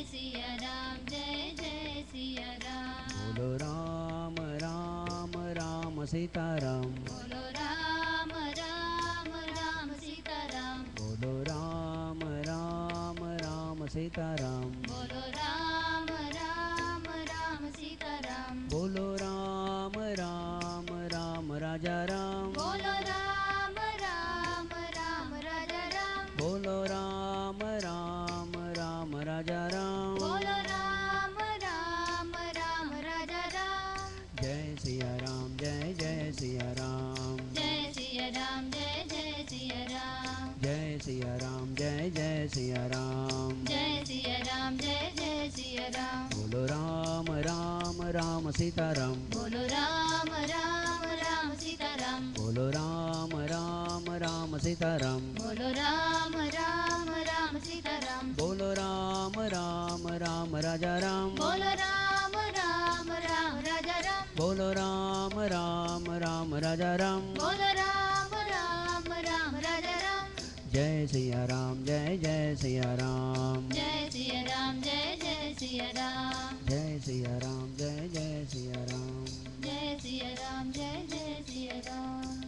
सिया राम, जय जय सिया राम। बोलो राम राम राम सीताराम। बोलो राम राम राम सीताराम। बोलो राम राम राम सीताराम। बोलो राम राम राम सीताराम। बोलो राम राम राम राजा राम। बोलो राम राम राम राजा राम। बोलो राम राम राम राजा राम। बोलो राम राम राम राजा राम। जय सिया राम, जय जय सिया राम। जय सिया राम, जय जय सिया राम। जय सिया राम, जय जय सिया राम। जय सिया राम, जय जय सिया राम। बोलो राम राम राम सीताराम। बोलो राम राम राम सीताराम। बोलो राम राम राम सीताराम। बोलो राम राम राम सीताराम। बोलो राम राम राम राजा राम। बोलो राम राम राम राजा राम। बोलो राम राम राम राजा राम। बोलो राम राम राम राजा राम। जय सिया राम, जय जय सिया राम। जय सिया राम, जय जय सिया राम। जय सिया राम, जय जय सिया राम। जय सिया राम, जय जय सिया राम।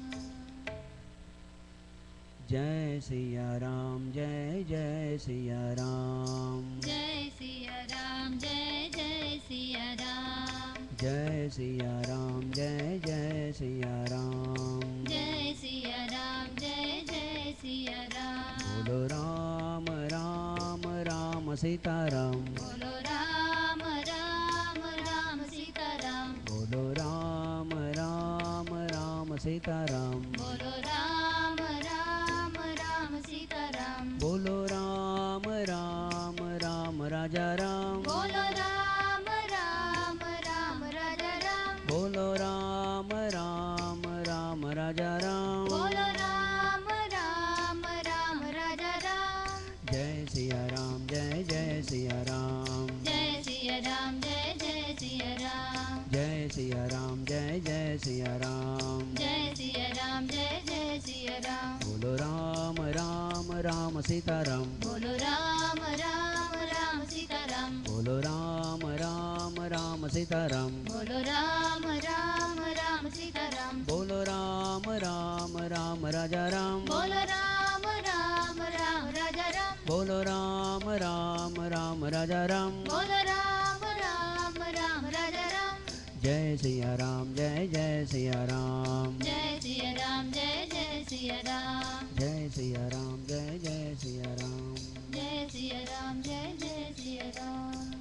जय सिया राम, जय जय सिया राम। जय सिया राम, जय जय सिया राम। जय सिया राम, जय जय सिया राम। जय सिया राम, जय जय सिया राम। बोलो राम राम राम सीताराम। बोलो राम राम राम सीताराम। बोलो राम राम राम सीताराम। बोलो राम राम राम सीताराम। बोलो राम राम राम राजा राम। बोलो राम राम राम राजा राम। बोलो राम राम राम राजा राम। बोलो राम राम राम राजा राम। जय सिया राम, जय जय सिया राम। जय सिया राम, जय जय सिया राम। जय सिया राम, जय जय सिया राम। जय सिया राम, जय जय सिया राम। बोलो राम राम राम सीताराम। बोलो राम राम राम सीताराम। बोलो राम राम राम सीताराम। बोलो राम राम राम सीताराम। बोलो राम राम राम राजा राम। बोलो राम राम राम राजा राम। बोलो राम राम राम राजा राम। बोलो राम राम राम राजा राम। जय सिया राम, जय जय सिया राम। जय सिया राम, जय जय सिया राम। जय सिया राम, जय जय सिया राम। जय सिया राम, जय जय सिया राम।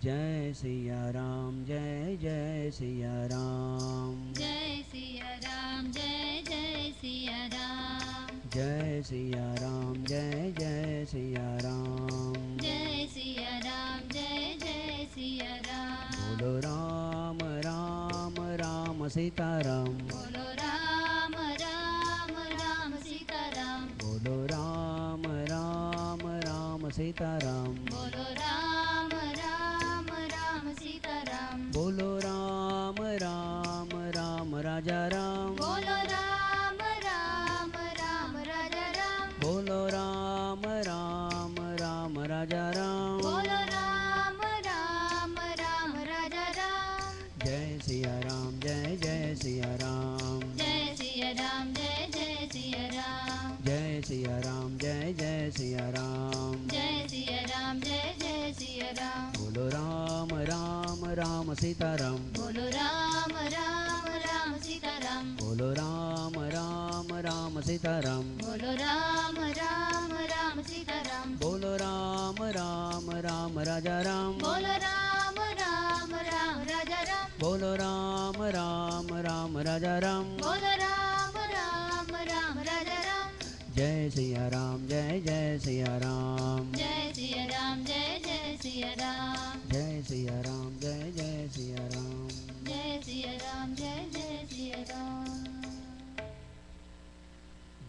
जय सिया राम, जय जय सिया राम। जय सिया राम, जय जय सिया राम। जय सिया राम, जय जय सिया राम। जय सिया राम, जय जय सिया राम। बोलो राम राम राम सीताराम। बोलो राम राम राम सीताराम। बोलो राम राम राम सीताराम। बोलो राम राम राम सीताराम। बोलो राम राम राम राजा राम। बोलो राम राम राम राजा राम। बोलो राम राम राम राजा राम। बोलो राम राम राम राजा राम। जय सिया राम, जय जय सिया राम। जय सिया राम, जय जय सिया राम। जय सिया राम, जय जय सिया राम। जय सिया राम, जय जय सिया राम। बोलो राम राम राम सीताराम। बोलो राम राम राम सीताराम। बोलो राम राम राम सीताराम। बोलो राम राम राम सीताराम। बोलो राम राम राम राजा राम। बोलो राम राम राम राजा राम। बोलो राम राम राम राजा राम। बोलो राम राम राम राजा राम। जय सिया राम, जय जय सिया राम। जय सिया राम, जय जय सिया राम। जय सिया राम, जय जय सिया राम। जय सिया राम, जय जय सिया राम।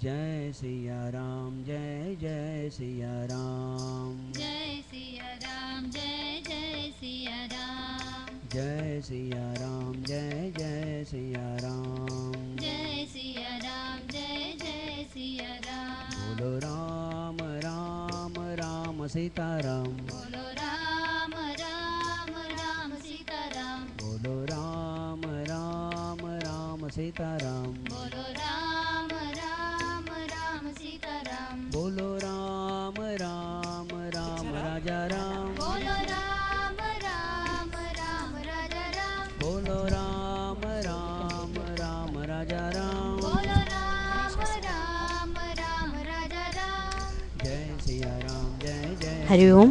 जय सिया राम, जय जय सिया राम। जय सिया राम, जय जय सिया राम। जय सिया राम, जय जय सिया राम। जय सिया राम, जय जय सिया राम। बोलो राम राम राम सीताराम बोलो राम राम राम सीताराम बोलो राम राम राम सीताराम बोलो राम राम राम सीताराम बोलो राम राम राम राजा राम बोलो राम राम राम राजा राम बोलो राम राम राम राजा राम बोलो राम राम राम राजा राम जय सिया राम जय जय हरि ओम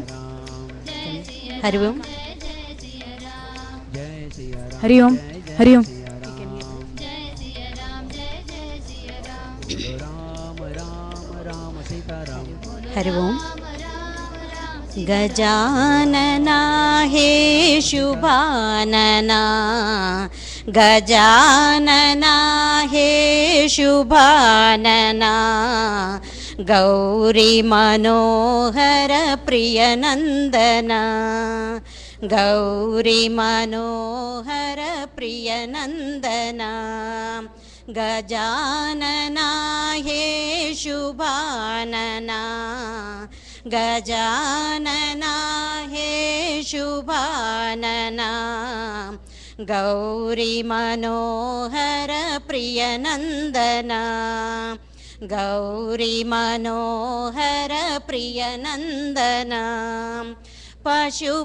जय सिया हरि राम ओम जय जय सिया राम जय सिया राम हरि ओम जय जय हरि ओम सिया राम जय सिया राम जय जय सिया राम बोलो राम राम राम सीताराम हरि ओम राम राम राम गजानना हे शुभानना गजानना हे शुभानना गौरी मनोहर प्रियनन्दना गौरी मनोहर प्रियनन्दना गजानना हे शुभानना गजानना हे शुभानना गौरी मनोहर प्रियनन्दना गौरी मनोहर प्रियनन्दना पशुपतितनया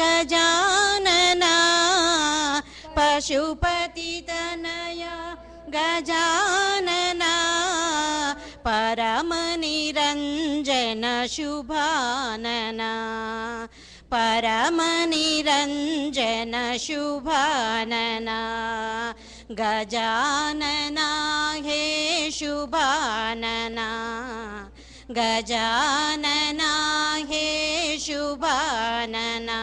गजानना पशुपतितनया गजानना परमनिरञ्जन शुभानना परमनिरञ्जन शुभानना गजानना हे शुभानना गजानना हे शुभानना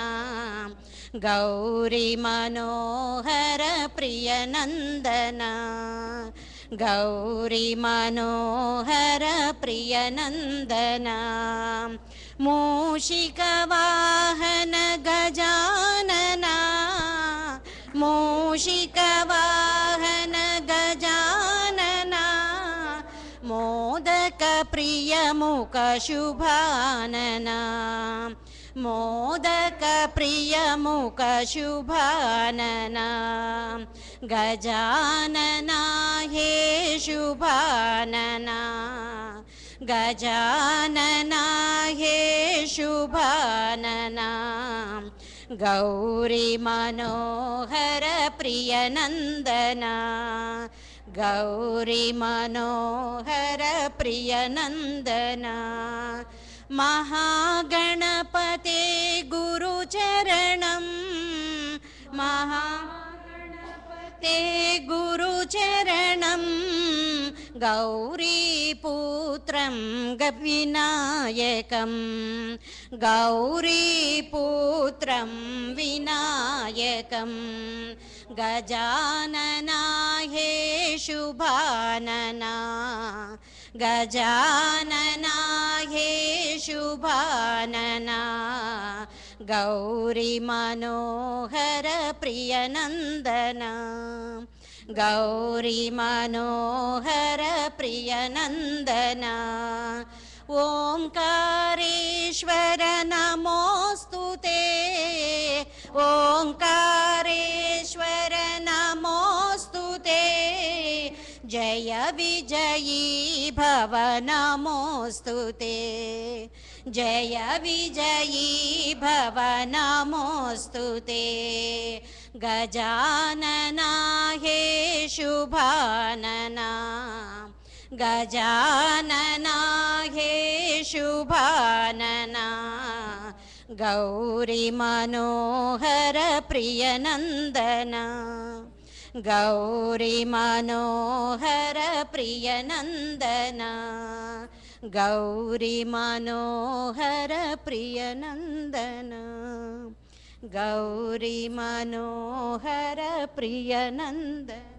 गौरी मनोहर प्रियनन्दना गौरी मनोहर प्रियनन्दना मूषिकवाहन गजानना मूषिकवाहन गजानना मोदक प्रियमुख शुभानना मोदक प्रियमुख शुभानना गजानना हे शुभानना गजानना हे शुभानना गौरी मनोहर प्रियनन्दना गौरी मनोहर प्रियनन्दना महागणपते गुरुचरणं महागणपते गुरुचरणं गौरीपुत्रं विनायकं गौरीपुत्रं विनायकं गजानना हे शुभानना गजानना हे शुभानना गौरी मनोहर प्रियनन्दना गौरी मनोहर प्रियनन्दना ओंकारेश्वर नमोस्तुते ओंकारेश्वर नमोस्तुते जय विजयी भव नमोस्तुते जय विजयी भव नमोस्तुते गजानना हे शुभानना गजानना हे शुभानना गौरी मनोहर प्रियनन्दना गौरी मनोहर प्रियनन्दना गौरी मनोहर प्रियनन्दना गौरी मनोहर प्रियनन्दना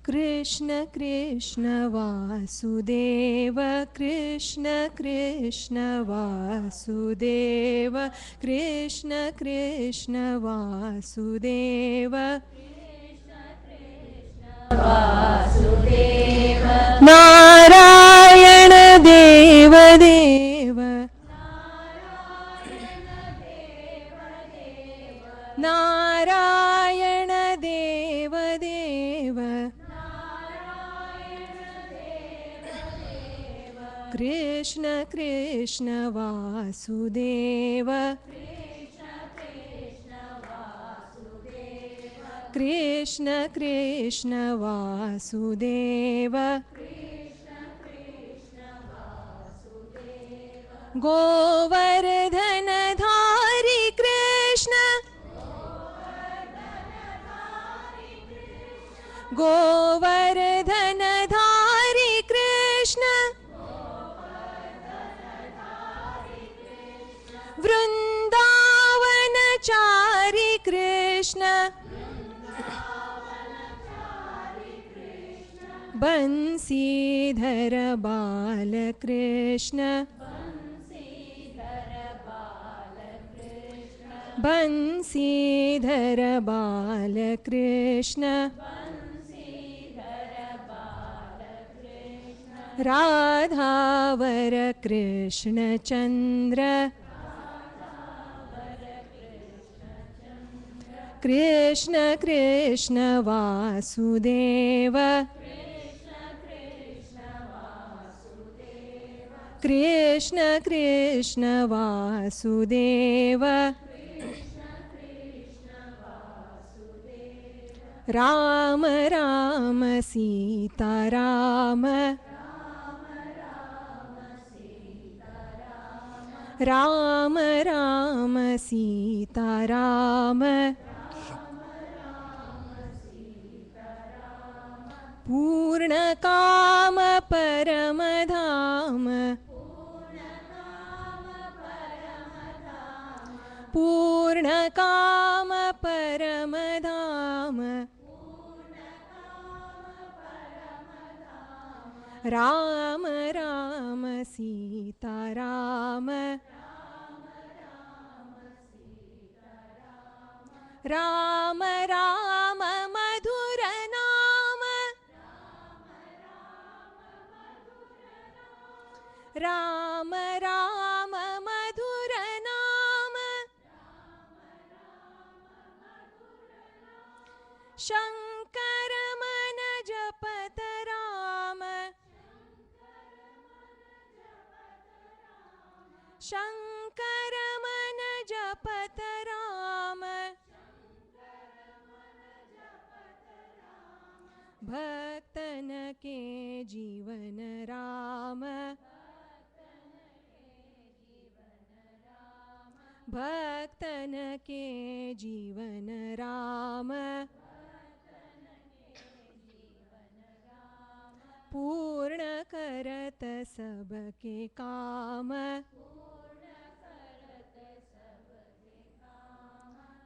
कृष्ण कृष्ण वासुदेव कृष्ण कृष्ण वासुदेव कृष्ण कृष्ण वासुदेव नारायण देव देव नारायण देव देव कृष्ण कृष्ण वासुदेव कृष्ण कृष्ण वासुदेव गोवर्धन धारी कृष्ण गोवर्धन धारी कृष्ण वृंदावन चारी कृष्ण बंसीधर बाल कृष्ण बंसीधर बाल कृष्ण राधावर कृष्ण चंद्र कृष्ण कृष्ण वासुदेव कृष्ण कृष्ण वासुदेव राम राम सीता राम राम राम सीता राम पूर्ण काम परम धाम पूर्ण काम परम धाम राम राम सीता राम राम राम मधुर नाम राम राम मधुर नाम शंकर मन जपत राम शंकर मन जपत राम भक्तन के जीवन राम भक्तन के जीवन राम पूर्ण करत सबके काम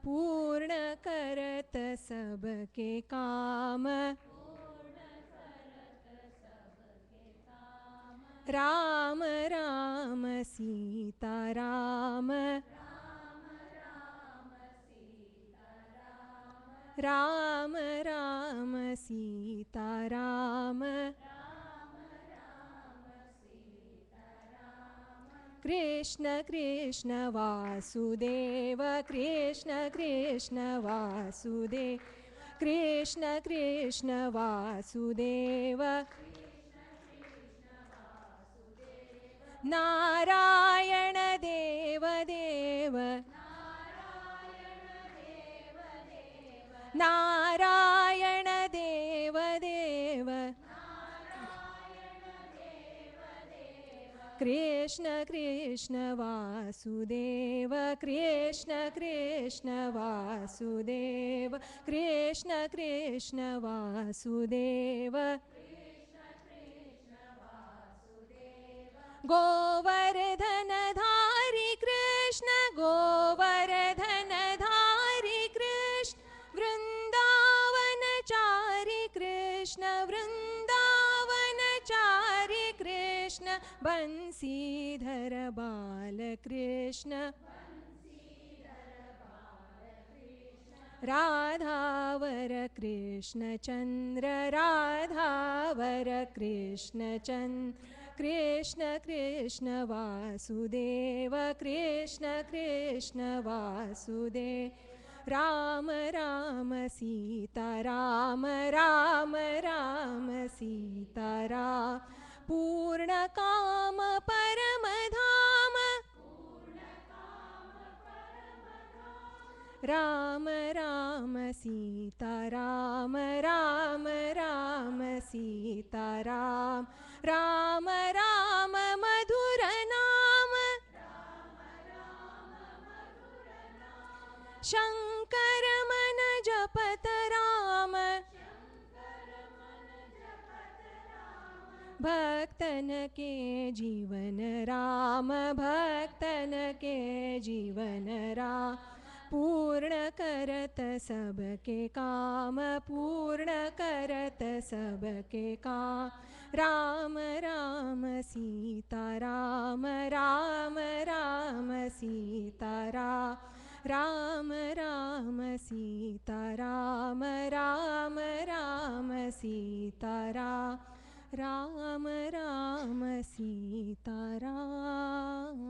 पूर्ण करत सबके काम राम राम सीता राम राम राम सीता राम कृष्ण कृष्ण वासुदेव कृष्ण कृष्ण वासुदेव कृष्ण कृष्ण वासुदेव नारायण देव देव नारायण देव देव कृष्ण कृष्ण वासुदेव कृष्ण कृष्ण वासुदेव कृष्ण कृष्ण वासुदेव गोवर्धन धारी कृष्ण गोवर्धन धारी कृष्ण वृंदावन चारी कृष्ण बंसीधर बालकृष्ण राधावर कृष्णचंद्र राधावर कृष्णचंद्र कृष्ण कृष्ण वासुदेव कृष्ण कृष्ण वासुदेव राम राम सीता राम राम राम सीता राम पूर्ण काम परम धाम राम राम सीता राम राम राम सीता राम राम राम मधुर नाम शंकर मन जपत राम भक्तन के जीवन राम भक्तन के जीवन राम पूर्ण करत सबके काम पूर्ण करत सबके काम राम राम सीता राम राम राम सीता राम राम राम सीता राम राम राम सीता राम राम राम सीता राम।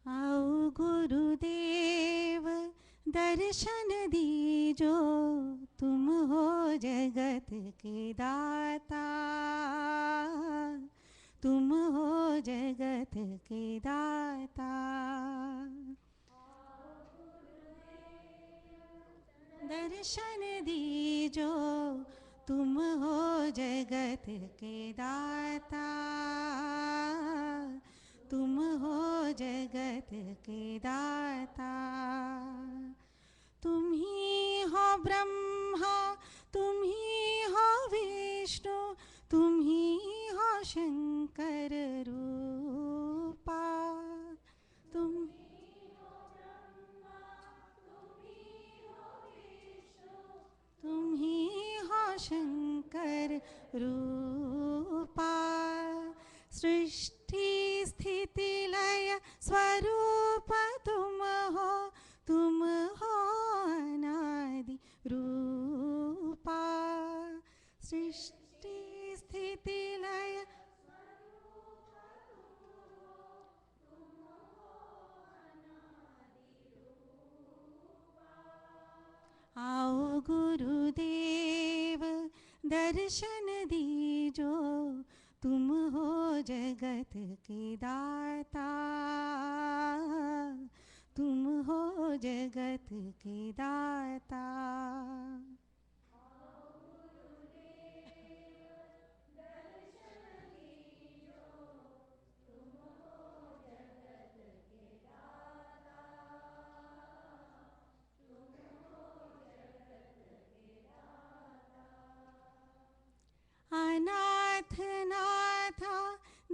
आओ गुरुदेव दर्शन दीजो तुम हो जगत के दाता तुम हो जगत के दाता दर्शन दीजो तुम हो जगत के दाता तुम हो जगत के दाता तुम ही हो ब्रह्मा तुम ही हो विष्णु तुम ही हो शंकर रूपा तुम तुम ही हो शंकर रूपा सृष्टि स्थिति लय स्वरूप तुम हो अनादि रूपा सृष्टि स्थिति लय आओ गुरुदेव दर्शन दीजो तुम हो जगत के दाता तुम हो जगत के दाता अनाथ नाथ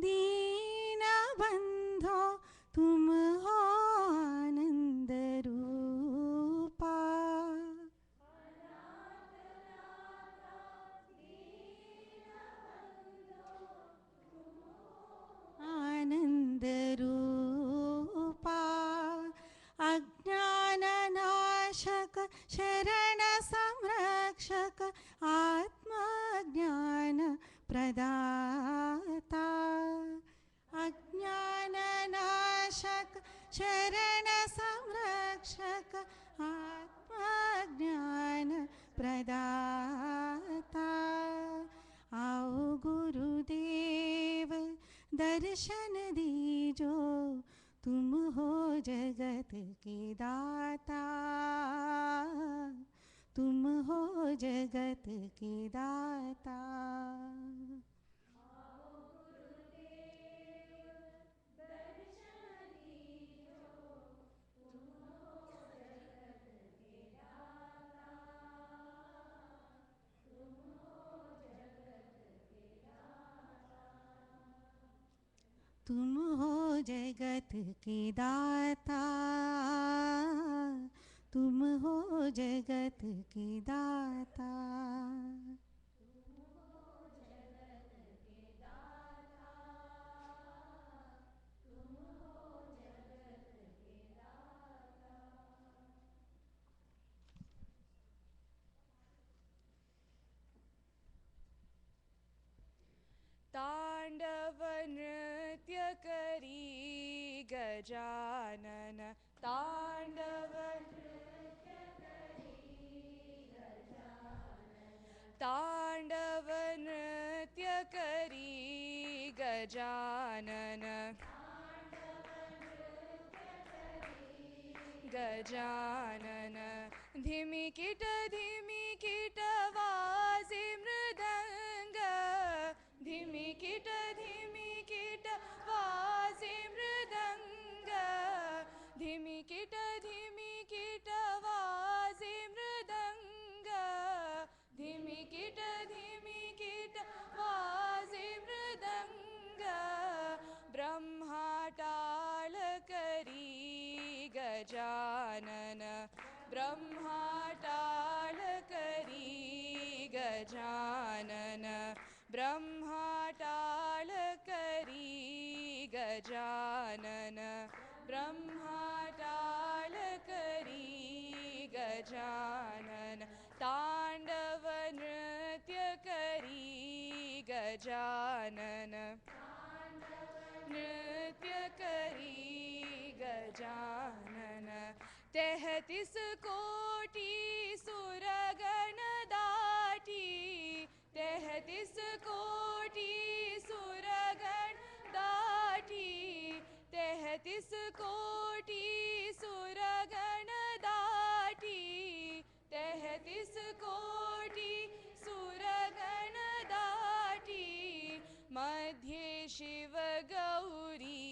दीन बंधो तुम हो आनंद रूपा आनंद रूपा अज्ञान नाशक शरण संरक्षक आत्मज्ञान प्रदाता अज्ञान नाशक शरण संरक्षक आत्मज्ञान प्रदाता आओ गुरुदेव दर्शन दीजो तुम हो जगत के दाता तुम हो जगत के दाता तुम हो जगत के दाता तुम हो जगत के दाता। तांडव नृत्य करी गजानन, तांडव तांडव नृत्य करी गजानन, गजानन। धिमिकिट धिमिकिट वाजे मृदंग, धिमिकिट धिमिकिट वाजे मृदंग, धिमिकिट धिमिकिट वाजे मृदंग, धिमिकिट धिमिकिट वाजे मृदंग। ब्रह्माटाल करी गजानन, ब्रह्माटाल करी गजानन, ब्रह्माटाल करी गजानन, ब्रह्माटाल करी गजानन। तांडव नृत्य करी गजानन, नृत्य करी गजानन। 33 कोटि सुरगण दाटी, 33 कोटि सुरगण दाटी, 33 कोटि सुरगण दाटी, 33 कोटि सुरगण दाटी। मध्ये शिव गौरी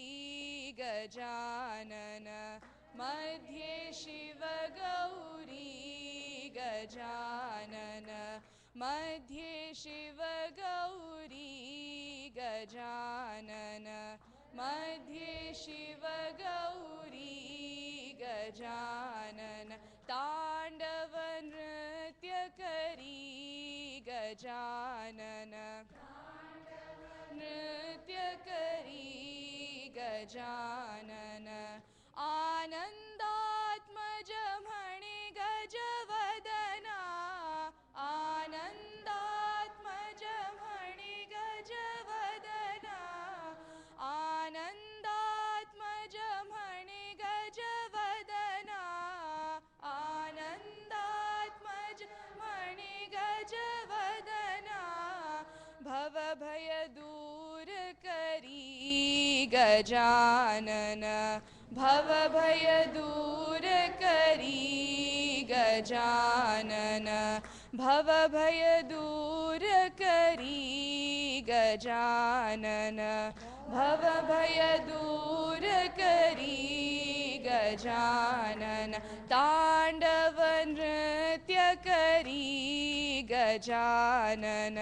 गजानन, मध्ये शिव गौरी गजानन, मध्ये शिव गौरी गजानन, मध्ये शिव गौरी गजानन। तांडव नृत्य करी गजानन, नृत्य करी गजानन। आनंदात्मज म्हणे गजवदना, आनंदात्मज म्हणे गजवदना, आनंदात्मज म्हणे गजवदना, आनंदात्मज म्हणे गजवदना। भवभय दूर करी गजानन, भवभय दूर करी गजानन, भवभय दूर करी गजानन, भवभय दूर करी गजानन। तांडव नृत्य करी गजानन,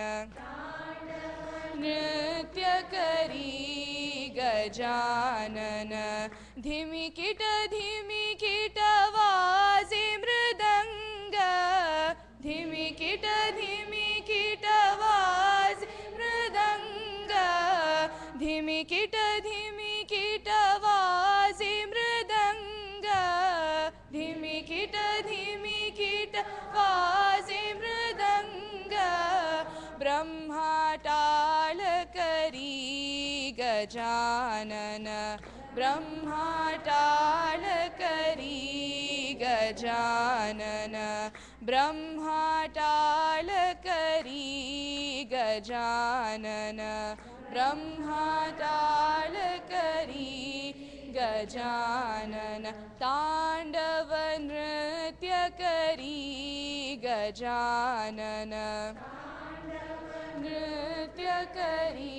नृत्य करी गजानन। धिमिकिट धिमिकिट वाजे मृदंग, धिमिकिट धिमिकिट वाजे मृदंग, धिमिकिट धिमिकिट वाजे मृदंग, धिमिकिट धिमिकिट वाजे मृदंग। ब्रह्माटाल करी गजानन, ब्रह्माटाल करी गजानन, ब्रह्माटाल करी गजानन, ब्रह्माटाल करी गजानन। तांडव नृत्य करी गजानन, नृत्य करी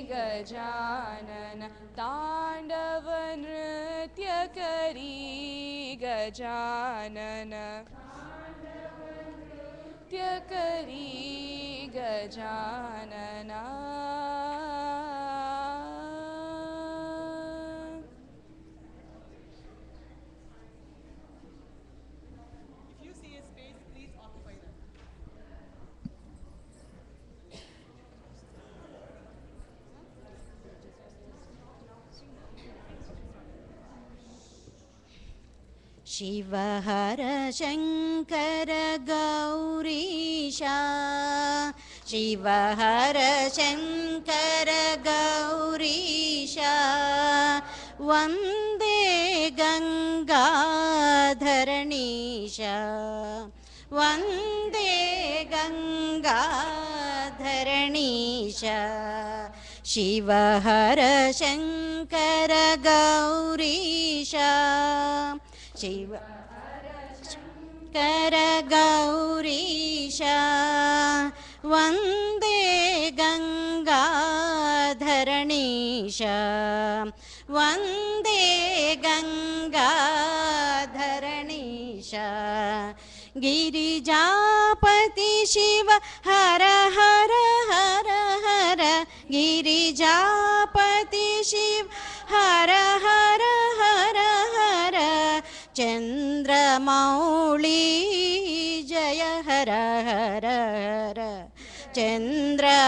गजानन। तांडव नृत्य करी गजानन, नृत्य करी गजानन। शिव हर शङ्कर गौरीशा शिव हर शङ्कर गौरीशा वन्दे गङ्गाधरणीशा वन्दे गङ्गाधरणीशा शिव हर शङ्कर गौरीशा शिव शङ्कर गौरीशा वन्दे गङ्गाधरणीशा वन्दे गङ्गाधरणीशा गिरिजापति शिव हर हर हर हर गिरिजापति शिव हर हर हर हर चन्द्रमौळी जय हर हर हर चन्द्रमौळी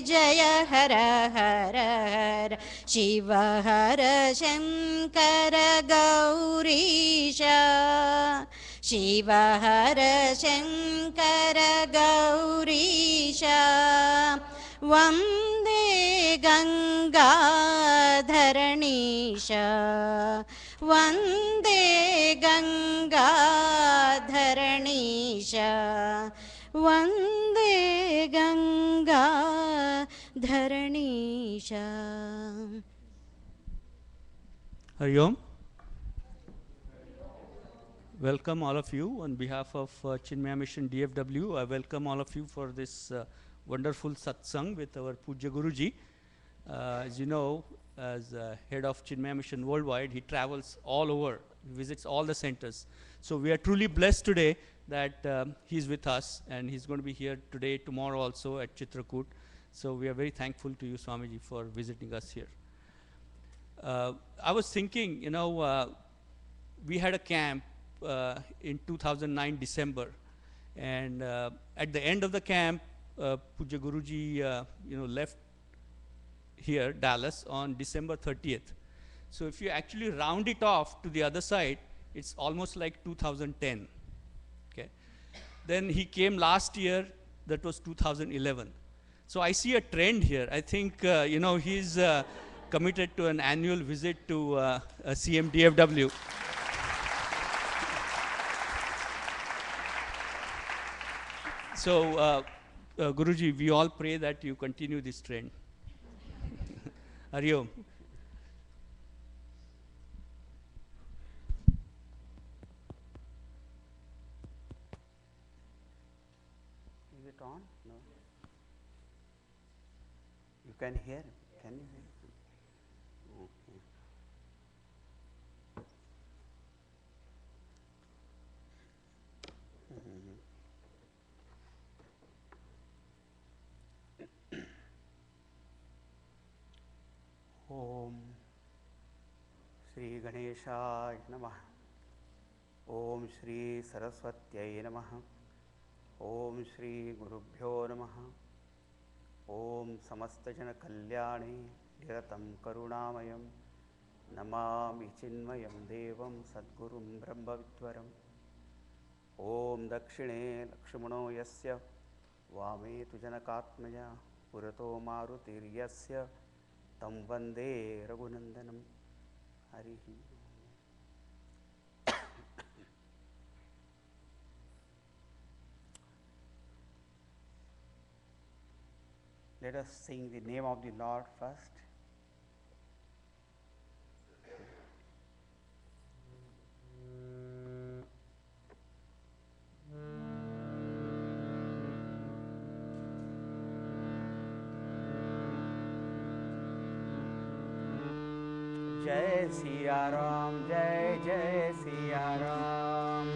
जय हर हर हर शिव हर शङ्कर गौरीशा शिव हर शङ्कर गौरीशा वन्दे गङ्गाधरणीशा वन्दे गङ्गाधरणीशा वन्दे गङ्गाधरणीशा. Hari Om. Welcome all of you on behalf of Chinmaya Mission DFW. I welcome all of you for this wonderful satsang with our Pujya Guruji. As you know, as head of Chinmaya Mission worldwide, he travels all over, visits all the centers. So we are truly blessed today that he's with us, and he's going to be here today, tomorrow also at Chitrakoot. So we are very thankful to you, Swamiji, for visiting us here. I was thinking, you know, we had a camp in 2009 December, and at the end of the camp, Pujya Guruji, you know, left here, Dallas, on December 30th. So if you actually round it off to the other side, it's almost like 2010. Okay. Then he came last year, that was 2011. So I see a trend here. I think, you know, he's committed to an annual visit to CMDFW. So, Guruji, we all pray that you continue this trend. Hari Om. Is it on? No. You can hear. Can you hear? Okay. Om Shri Ganeshaya Namah. Om Shri Saraswatyai Namah. Om Shri Gurubhyo Namaha. Om Samastajana Kalyani Niratam Karunamayam Namami Chinmayam Devam Sadgurum Brahmavitvaram. Om Dakshine Lakshmano Yasya Vame Tujanakatmaya Purato Marutiryasya Tam Vande Raghunandanam. Harihi. Let us sing the name of the Lord first. Jai Siya Ram, Jai Jai Siya Ram.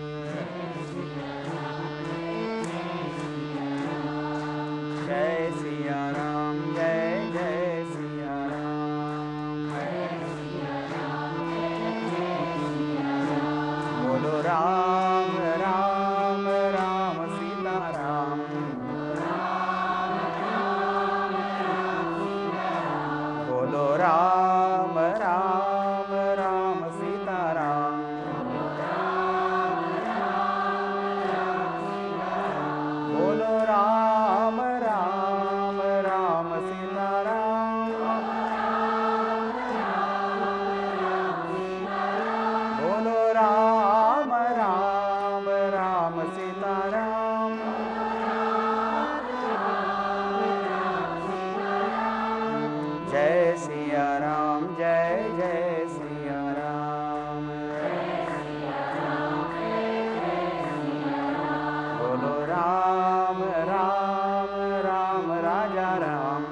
Jai Siya Ram, Jai Jai Siya Ram. Bolo Ram, Ram, Ram, Sita Ram. Bolo Ram, Ram, Ram, Sita Ram. Siya Ram जय जय सिया राम बोलो राम राम राम राजा राम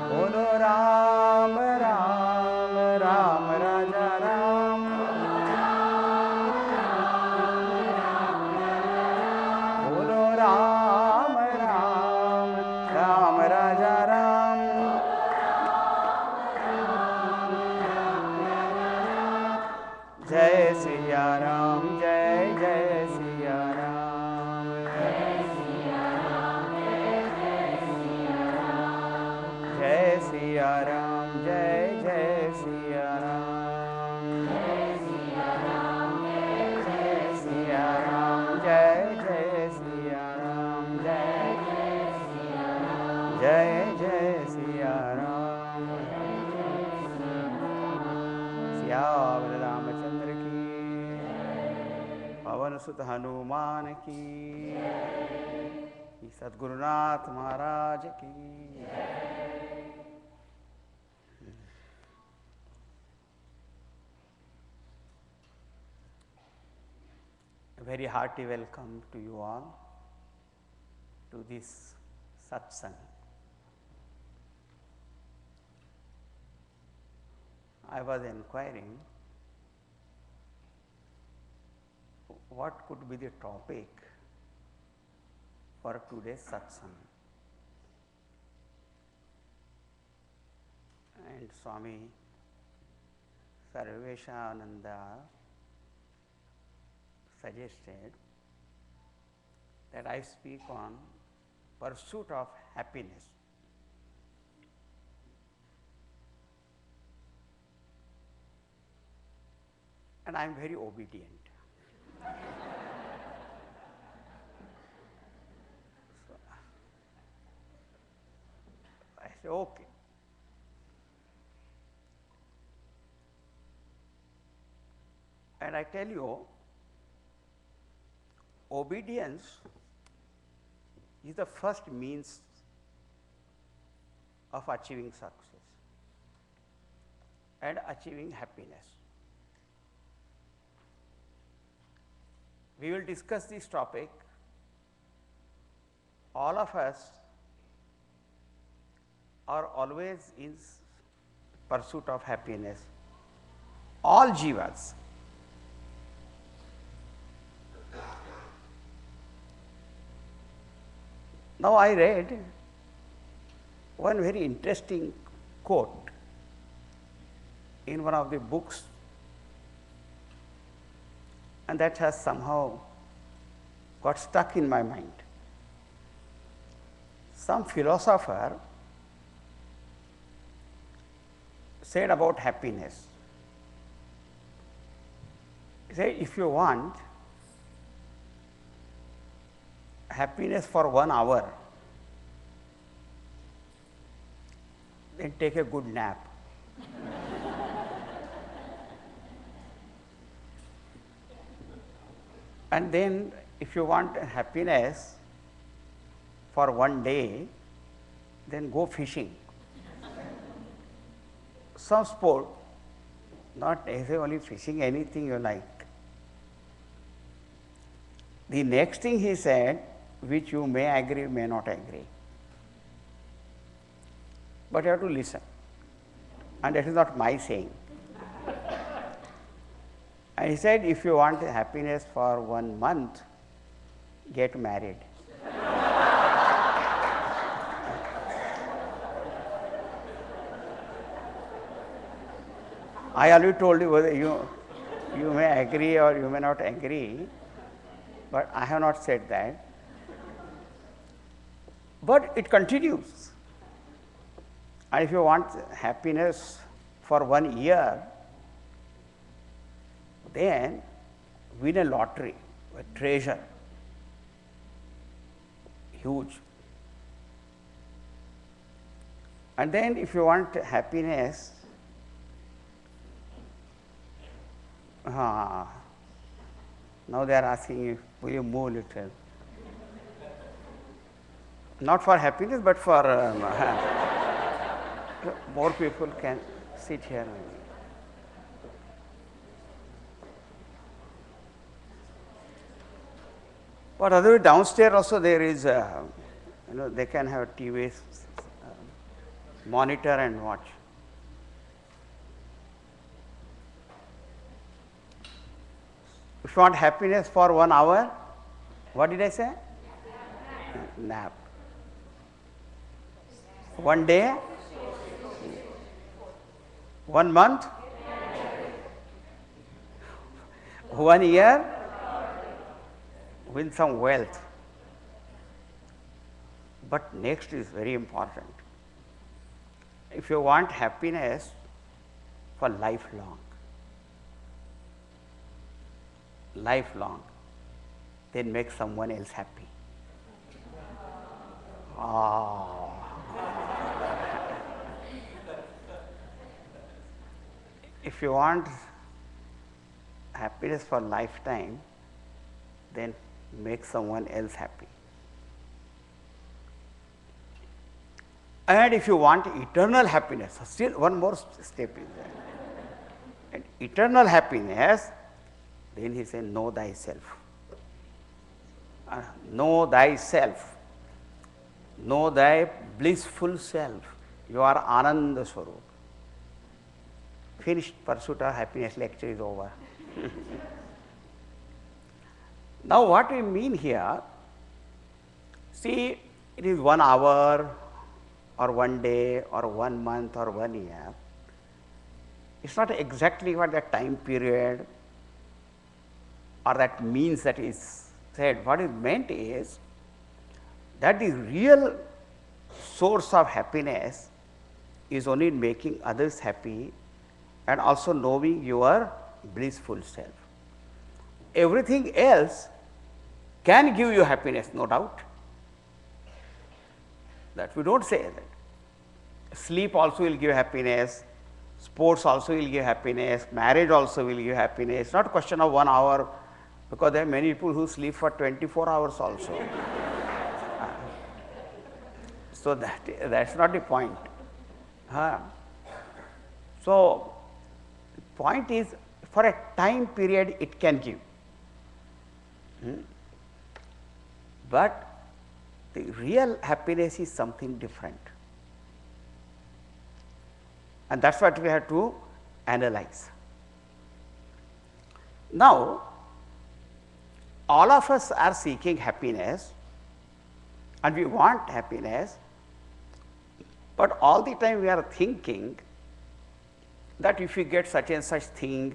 बोलो राम राम राम राजा राम बोलो राम राम राम राजा राम जय सिया राम जय जय सिया राम जय सिया राम जय जय सिया राम सिया राम जय जय सिया राम जय जय सिया राम सियावर रामचंद्र की पवन सुत हनुमान की सद्गुरुनाथ महाराज की A very hearty welcome to you all to this satsang. I was inquiring what could be the topic for today's satsang. And Swami Sarveshananda suggested that I speak on pursuit of happiness. And I am very obedient. So, I said, okay. And I tell you, obedience is the first means of achieving success and achieving happiness. We will discuss this topic. All of us are always in pursuit of happiness. All jivas. Now I read one very interesting quote in one of the books, and that has somehow got stuck in my mind. Some philosopher said about happiness. He said, if you want happiness for 1 hour, then take a good nap. And then if you want happiness for 1 day, then go fishing. Some sport, not necessarily fishing, anything you like. The next thing he said, which you may agree, may not agree, but you have to listen, and that is not my saying. And he said, if you want happiness for 1 month, get married. I already told you whether you may agree or you may not agree, but I have not said that. But it continues. And if you want happiness for 1 year, then win a lottery, a treasure, huge. And then if you want happiness, now they are asking you, will you move little? not for happiness, but for more people can sit here. But otherwise, downstairs also there is, they can have TV, monitor and watch. If you want happiness for 1 hour, what did I say? Nap. 1 day, 1 month, 1 year, win some wealth. But next is very important. If you want happiness for lifelong, then make someone else happy. Oh. If you want happiness for lifetime, then make someone else happy. And if you want eternal happiness, still one more step is there. And eternal happiness, then he said, know thyself. Know thyself. Know thy blissful self. You are Ananda Swarup. Finished pursuit of happiness lecture is over. Now what we mean here, see, it is 1 hour or 1 day or 1 month or 1 year. It's not exactly what the time period or that means that is said. What is meant is that the real source of happiness is only in making others happy and also knowing your blissful self. Everything else can give you happiness, no doubt. That we don't say that. Sleep also will give happiness, sports also will give happiness, marriage also will give happiness. It's not a question of 1 hour, because there are many people who sleep for 24 hours also. So that's not the point. So the point is, for a time period it can give. But the real happiness is something different. And that's what we have to analyze. Now, all of us are seeking happiness and we want happiness, but all the time we are thinking that if we get such and such thing,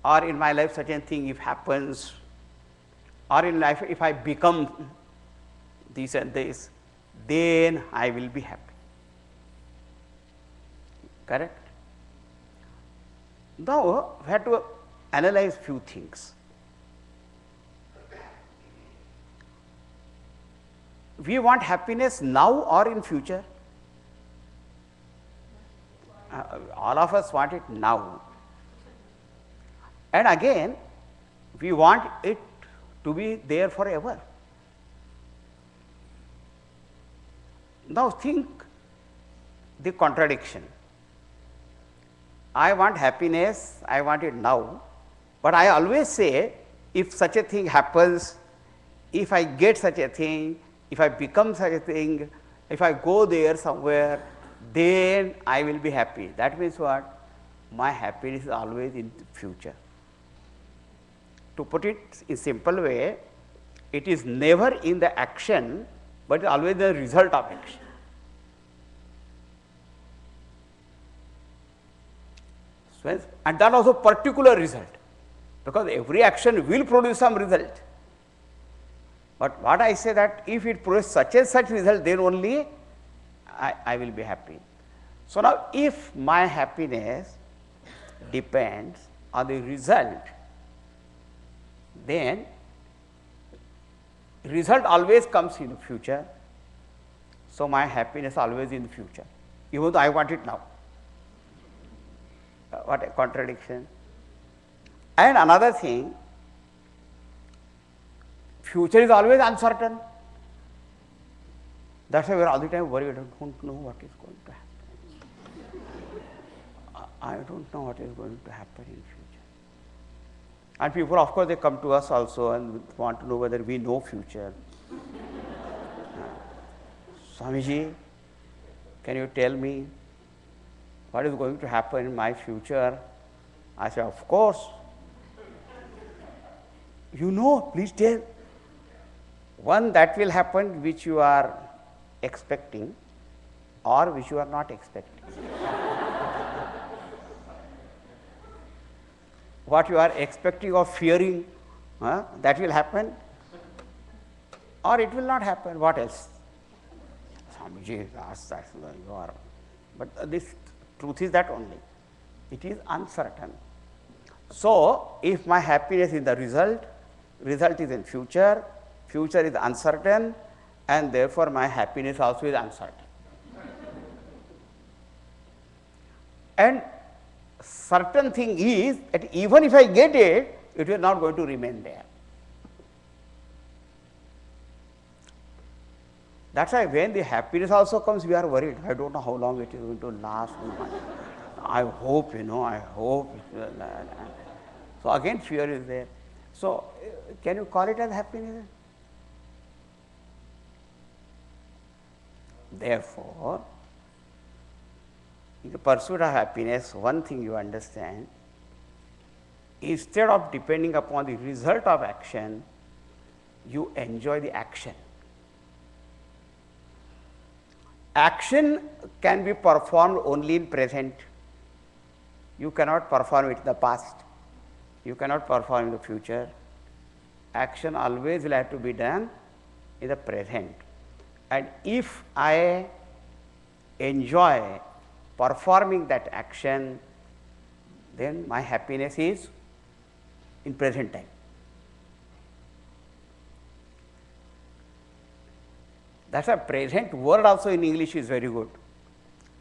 or in my life such and thing if happens, or in life if I become this and this, then I will be happy. Correct? Now, we have to analyze few things. We want happiness now or in future? All of us want it now. And again, we want it to be there forever. Now think the contradiction. I want happiness, I want it now, but I always say, if such a thing happens, if I get such a thing, if I become such a thing, if I go there somewhere, then I will be happy. That means what? My happiness is always in the future. To put it in simple way, it is never in the action, but always the result of action. So, and that also particular result, because every action will produce some result. But what I say that if it produces such and such result, then only I will be happy. So now if my happiness depends on the result, then result always comes in the future. So my happiness always in the future, even though I want it now. What a contradiction. And another thing, future is always uncertain. That's why we are all the time worried. I don't know what is going to happen. I don't know what is going to happen in future. And people, of course, they come to us also and want to know whether we know future. Swamiji, can you tell me what is going to happen in my future? I say, of course. You know, please tell. One that will happen which you are expecting or which you are not expecting. What you are expecting or fearing, that will happen or it will not happen. What else? Swamiji, that's you are. But this truth is that only. It is uncertain. So, if my happiness is the result is in future is uncertain, and therefore my happiness also is uncertain. And certain thing is that even if I get it, it is not going to remain there. That's why when the happiness also comes, we are worried. I don't know how long it is going to last. I hope, I hope. So again fear is there. So can you call it as happiness? Therefore, in the pursuit of happiness, one thing you understand, instead of depending upon the result of action, you enjoy the action. Action can be performed only in present. You cannot perform it in the past. You cannot perform in the future. Action always will have to be done in the present. And if I enjoy performing that action, then my happiness is in present time. That's a present word also in English is very good.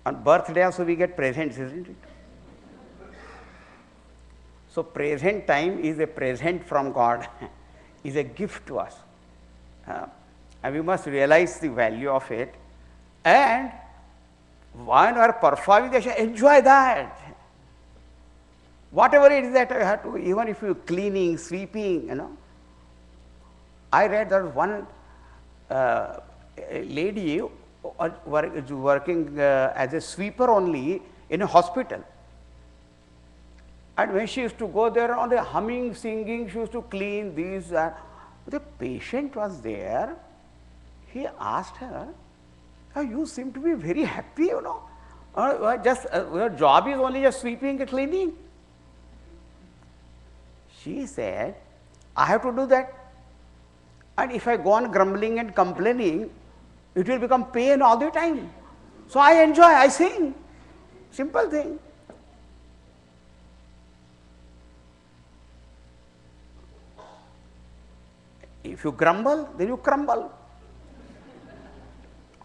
On birthday also we get presents, isn't it? So present time is a present from God, is a gift to us. And we must realize the value of it. And when we are performing the action, enjoy that. Whatever it is that I have to, even if you cleaning, sweeping, I read that one lady working as a sweeper only in a hospital. And when she used to go there on the humming, singing, she used to clean these. The patient was there. He asked her, you seem to be very happy, just your job is only just sweeping and cleaning. She said, I have to do that. And if I go on grumbling and complaining, it will become pain all the time. So I enjoy, I sing. Simple thing. If you grumble, then you crumble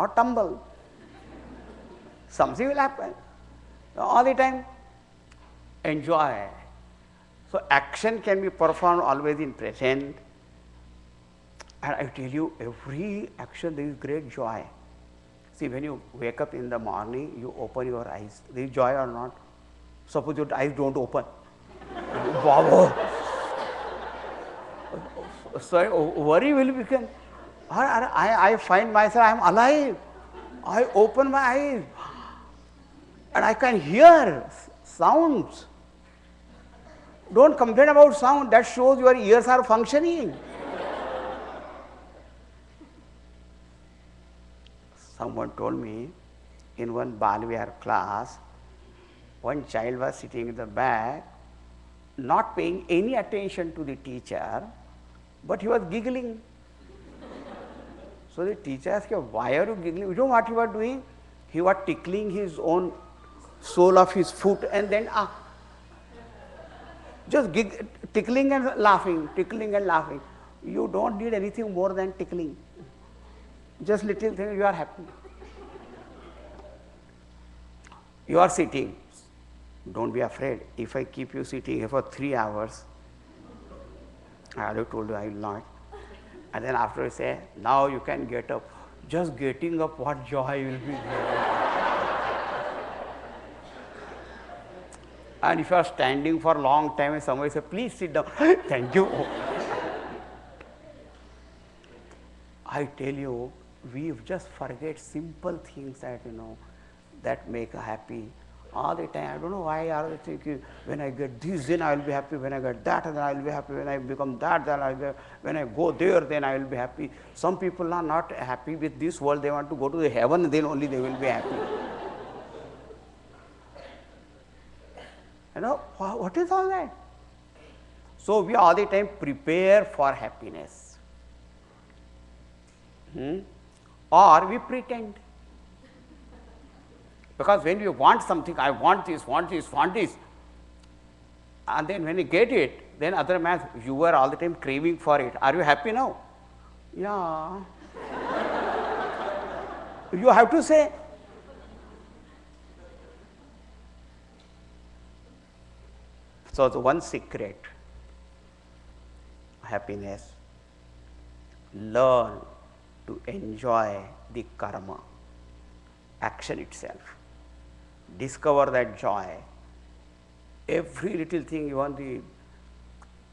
or tumble. Something will happen. All the time, enjoy. So action can be performed always in present. And I tell you, every action there is great joy. See, when you wake up in the morning, you open your eyes. There is joy or not? Suppose your eyes don't open. Wow. So worry will become. I find myself, I am alive. I open my eyes and I can hear sounds. Don't complain about sound, that shows your ears are functioning. Someone told me in one Balvihar class, one child was sitting in the back, not paying any attention to the teacher, but he was giggling. So the teacher asked him, why are you giggling? You know what he was doing? He was tickling his own sole of his foot and then just tickling and laughing, tickling and laughing. You don't need anything more than tickling. Just little thing, you are happy. You are sitting. Don't be afraid. If I keep you sitting here for 3 hours, I already told you I will not. And then after I say, now you can get up, just getting up, what joy will be there. And if you are standing for a long time and somebody says, please sit down, thank you. I tell you, we just forget simple things that, that make happy. All the time, I don't know why I was thinking, when I get this, then I will be happy. When I get that, then I will be happy. When I become that, then I will be happy. When I go there, then I will be happy. Some people are not happy with this world. They want to go to the heaven, then only they will be happy. What is all that? So, we all the time prepare for happiness. Or we pretend. Because when you want something, I want this, want this, want this, and then when you get it, then other man, you were all the time craving for it. Are you happy now? Yeah. You have to say. So, the one secret, happiness, learn to enjoy the karma, action itself. Discover that joy. Every little thing you want, the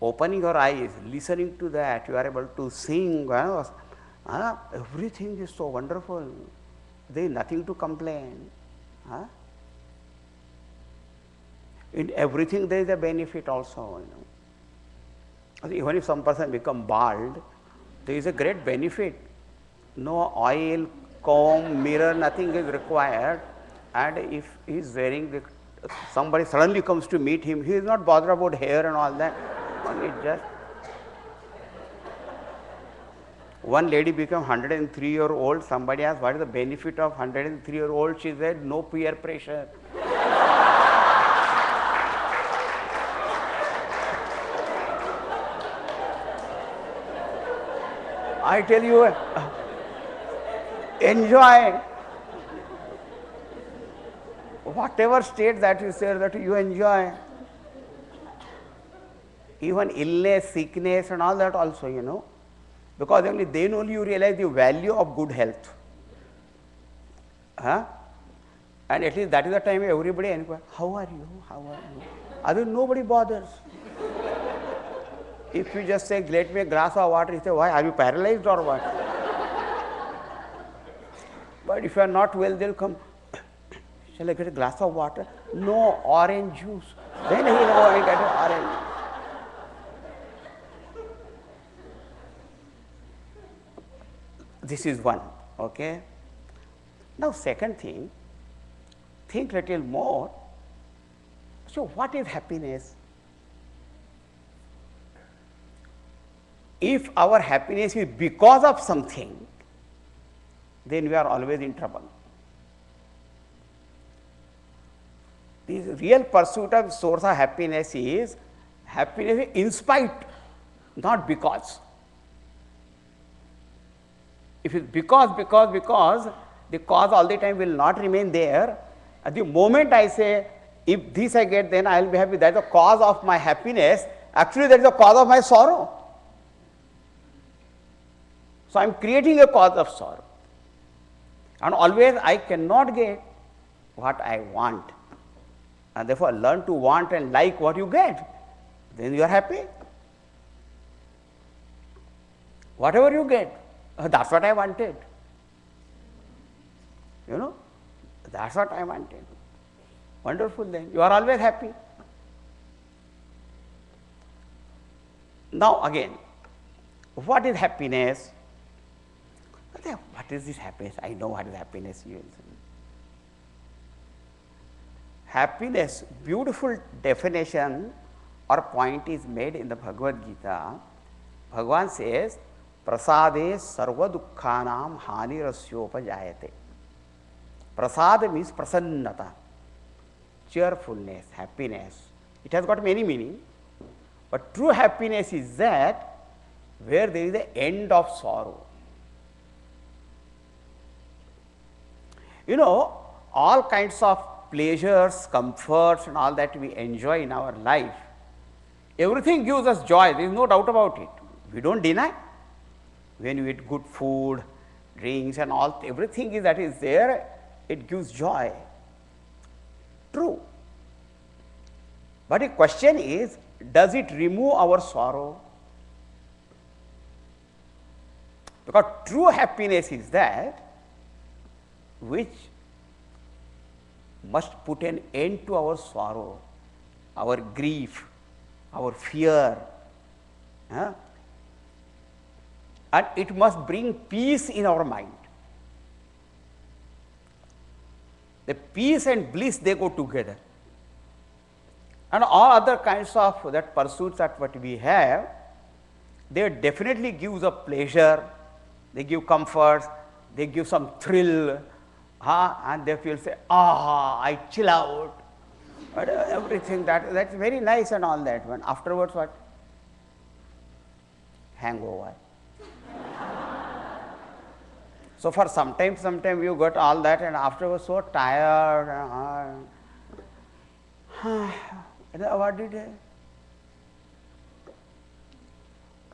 opening your eyes, listening to that, you are able to sing, everything is so wonderful. There is nothing to complain. In everything there is a benefit also. Even if some person become bald, there is a great benefit. No oil, comb, mirror, nothing is required. And if he is wearing, somebody suddenly comes to meet him, he is not bothered about hair and all that. Only just. One lady became 103-year-old. Somebody asked, what is the benefit of 103-year-old? She said, no peer pressure. I tell you, enjoy. Whatever state that is there, that you enjoy. Even illness, sickness and all that also, because only then only you realize the value of good health. And at least that is the time everybody inquires, how are you, how are you? Otherwise nobody bothers. If you just say, let me a glass of water, you say, why, are you paralyzed or what? But if you are not well, they will come, shall I get a glass of water? No, orange juice. Then he will go and get an orange. This is one, okay. Now, second thing, think little more. So, what is happiness? If our happiness is because of something, then we are always in trouble. The real pursuit of source of happiness is happiness in spite, not because. If it's because, the cause all the time will not remain there. At the moment I say, if this I get, then I will be happy, that is the cause of my happiness, actually that is the cause of my sorrow. So, I am creating a cause of sorrow, and always I cannot get what I want, and therefore learn to want and like what you get, then you are happy. Whatever you get, that's what I wanted, that's what I wanted. Wonderful, then you are always happy. Now again, what is happiness? What is this happiness? I know what is happiness. Happiness, beautiful definition or point is made in the Bhagavad Gita. Bhagavan says, prasade sarva dukkhanam hanirasyopajayate. Prasad means prasannata, cheerfulness, happiness. It has got many meanings, but true happiness is that where there is the end of sorrow. All kinds of pleasures, comforts and all that we enjoy in our life, everything gives us joy, there is no doubt about it. We don't deny. When you eat good food, drinks and all, everything is that is there, it gives joy. True. But the question is, does it remove our sorrow? Because true happiness is that which must put an end to our sorrow, our grief, our fear. And it must bring peace in our mind. The peace and bliss, they go together. And all other kinds of that pursuits that what we have, they definitely gives a pleasure, they give comfort, they give some thrill, and they feel say, I chill out, but everything that's very nice and all that. When afterwards what? Hangover. So for sometime you got all that, and afterwards so tired. What did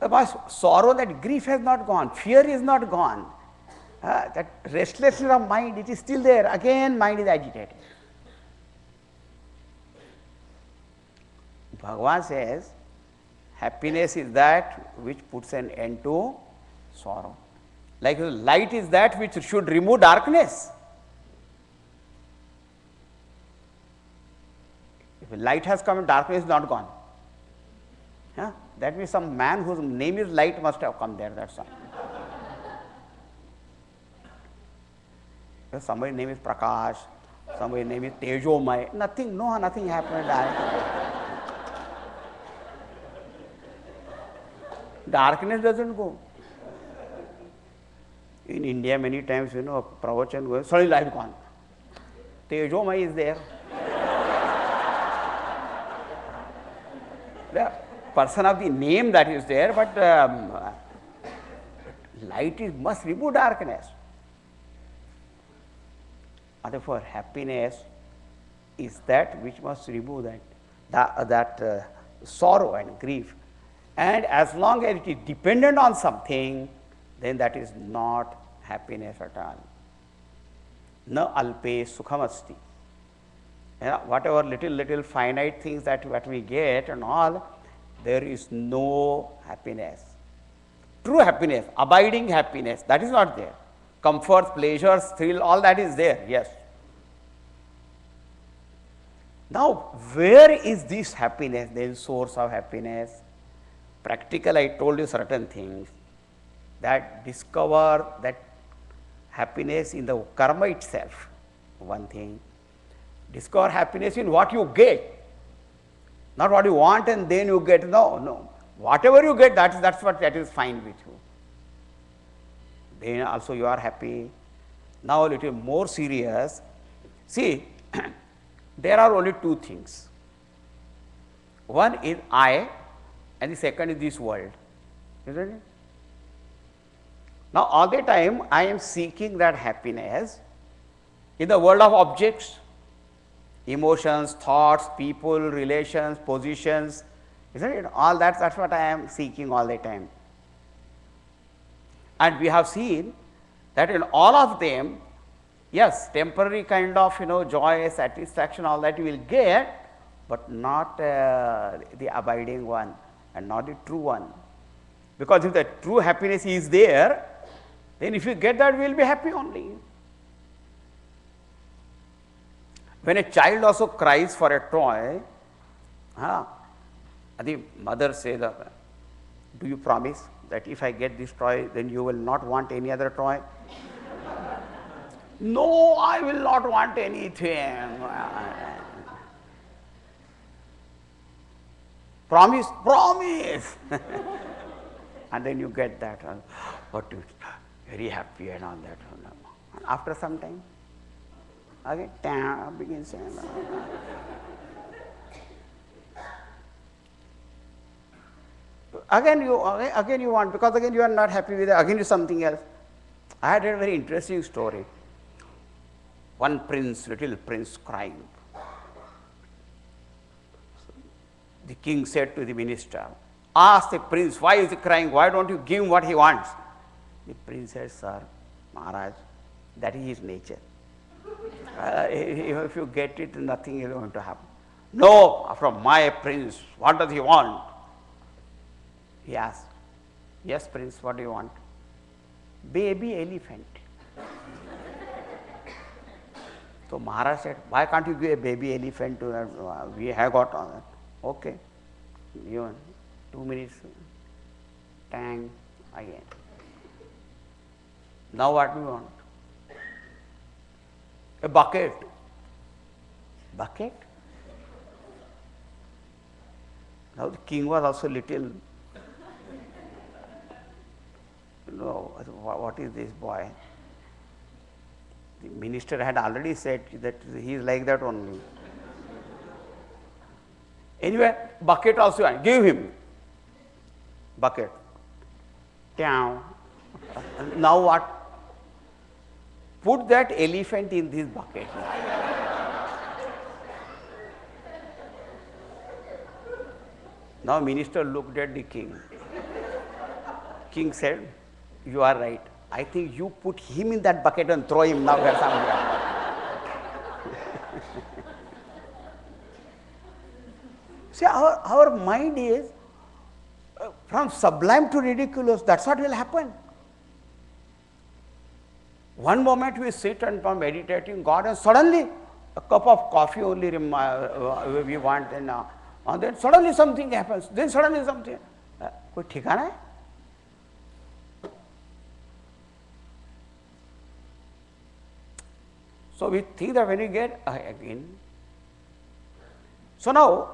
my sorrow, that grief has not gone, fear is not gone. That restlessness of mind, it is still there. Again, mind is agitated. Bhagavan says, happiness is that which puts an end to sorrow. Like light is that which should remove darkness. If light has come, darkness is not gone. That means some man whose name is light must have come there, that's all. Somebody's name is Prakash, somebody's name is Tejomay, nothing happened. Darkness doesn't go. In India, many times, a pravachan goes, suddenly light gone. Tejomay is there. The person of the name that is there, but light must remove darkness. Therefore, happiness is that which must remove that sorrow and grief. And as long as it is dependent on something, then that is not happiness at all. Na alpe sukhamasti. Whatever little finite things that what we get and all, there is no happiness. True happiness, abiding happiness, that is not there. Comfort, pleasures, thrill, all that is there, yes. Now, where is this happiness, the source of happiness? Practical, I told you certain things, that discover that happiness in the karma itself, one thing. Discover happiness in what you get, not what you want and then you get, no. Whatever you get, that is fine with you. Then also you are happy. Now a little more serious. See, there are only two things. One is I, and the second is this world. Isn't it? Now all the time I am seeking that happiness in the world of objects, emotions, thoughts, people, relations, positions, isn't it? All that's what I am seeking all the time. And we have seen that in all of them, yes, temporary kind of joy, satisfaction, all that you will get, but not the abiding one and not the true one. Because if the true happiness is there, then if you get that, we will be happy only. When a child also cries for a toy, the mother says, do you promise that if I get this toy, then you will not want any other toy? No, I will not want anything. Promise. And then you get that. But very happy and all that. After some time, again, begins saying. Again you want, because again you are not happy with it, again you something else. I had a very interesting story. One prince, little prince, crying. The king said to the minister, ask the prince, why is he crying? Why don't you give him what he wants? The prince said, sir, Maharaj, that is his nature. If you get it, nothing is going to happen. No, from my prince, what does he want? He asked, yes, prince, what do you want? Baby elephant. So Maharaj said, why can't you give a baby elephant to that? We have got on that. Okay. Even 2 minutes, tang, again. Now what do you want? A bucket. Bucket? Now the king was also little, what is this boy? The minister had already said that he is like that only. Anyway, bucket also, give him. Bucket. Now what? Put that elephant in this bucket. Now minister looked at the king. King said, you are right. I think you put him in that bucket and throw him now where somewhere. See, our mind is from sublime to ridiculous. That's what will happen. One moment we sit and meditating God, and suddenly a cup of coffee only we want, and then suddenly something happens. Then suddenly something. कोई ठिकाना है? So we think that when we get again. So now,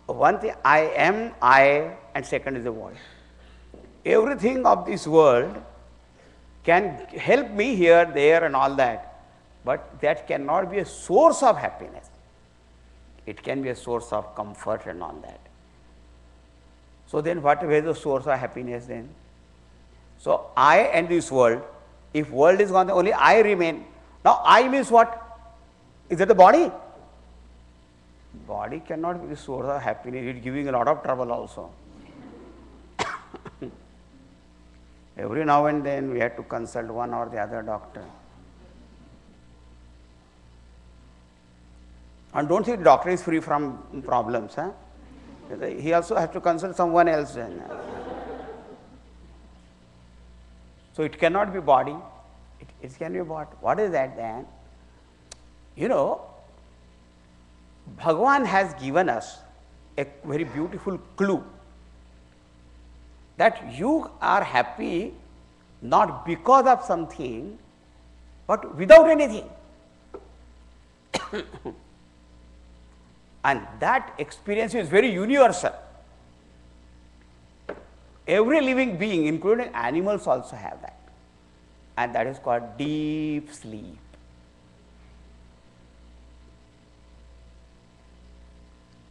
one thing, I am, I, and second is the world. Everything of this world can help me here, there, and all that, but that cannot be a source of happiness. It can be a source of comfort and all that. So then what is the source of happiness then? So I and this world, if world is gone, only I remain. Now I means what? Is it the body? Body cannot be the source of happiness. It is giving a lot of trouble also. Every now and then we have to consult one or the other doctor. And don't think the doctor is free from problems. Huh? He also has to consult someone else. So it cannot be body. It can be what? What is that then? Bhagavan has given us a very beautiful clue that you are happy not because of something, but without anything. And that experience is very universal. Every living being, including animals, also have that. And that is called deep sleep.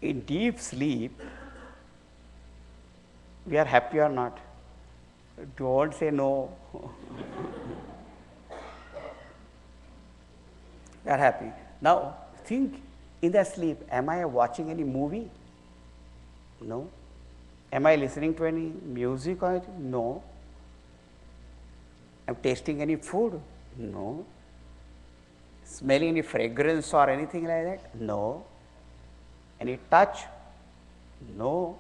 In deep sleep, we are happy or not? Don't say no. We are happy. Now, think in the sleep, am I watching any movie? No. Am I listening to any music or anything? No. Am I tasting any food? No. Smelling any fragrance or anything like that? No. Any touch? No.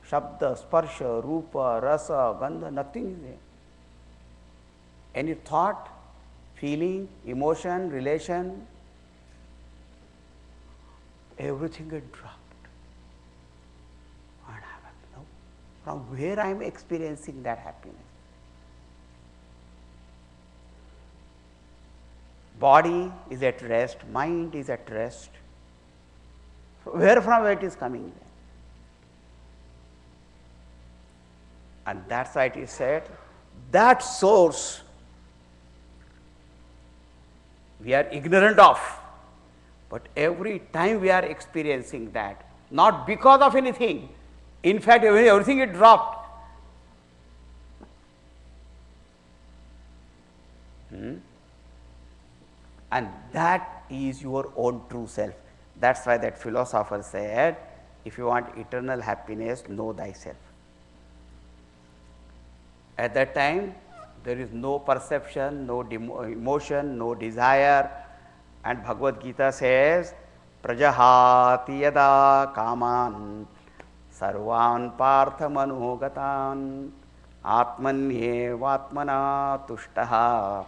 Shabda, sparsha, rupa, rasa, gandha, nothing is there. Any thought, feeling, emotion, relation? Everything get dropped. What happened? No. From where I am experiencing that happiness? Body is at rest, mind is at rest. Where from it is coming then? And that's why it is said, that source we are ignorant of. But every time we are experiencing that, not because of anything. In fact, everything is dropped. And that is your own true self. That's why that philosopher said, if you want eternal happiness, know thyself. At that time, there is no perception, no emotion, no desire. And Bhagavad Gita says, Prajahati yada kaman sarvan partha manogatan atmanyevatmana tushtaha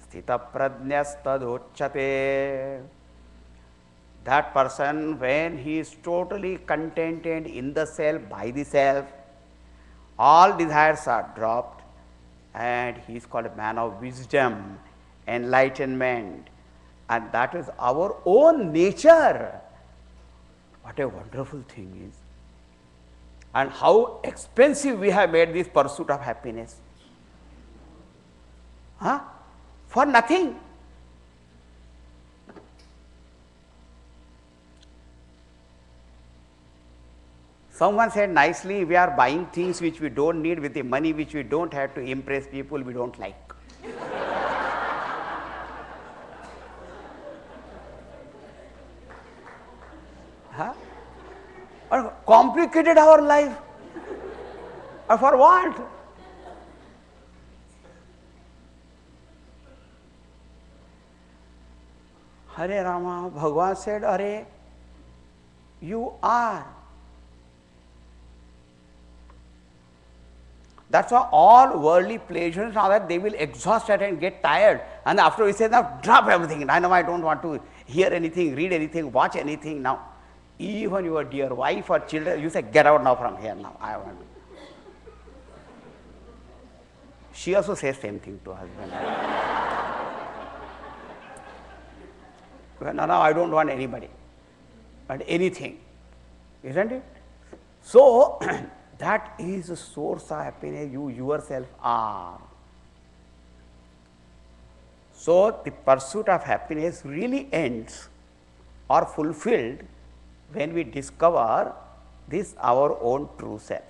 sthita prajnastadocchate. That person, when he is totally contented in the self, by the self, all desires are dropped, and he is called a man of wisdom, enlightenment, and that is our own nature. What a wonderful thing is. And how expensive we have made this pursuit of happiness. Huh? For nothing. Someone said nicely, we are buying things which we don't need with the money which we don't have to impress people we don't like. Huh? Or complicated our life. Or for what? Hare Rama, Bhagavan said, Hare, you are. That's why all worldly pleasures are that they will exhaust us and get tired. And after we say, now drop everything. I know I don't want to hear anything, read anything, watch anything now. Even your dear wife or children, you say, get out now from here now. I want. She also says same thing to husband. Well, now I don't want anybody, but anything, isn't it? So, that is the source of happiness you yourself are. So, the pursuit of happiness really ends or fulfilled when we discover this our own true self.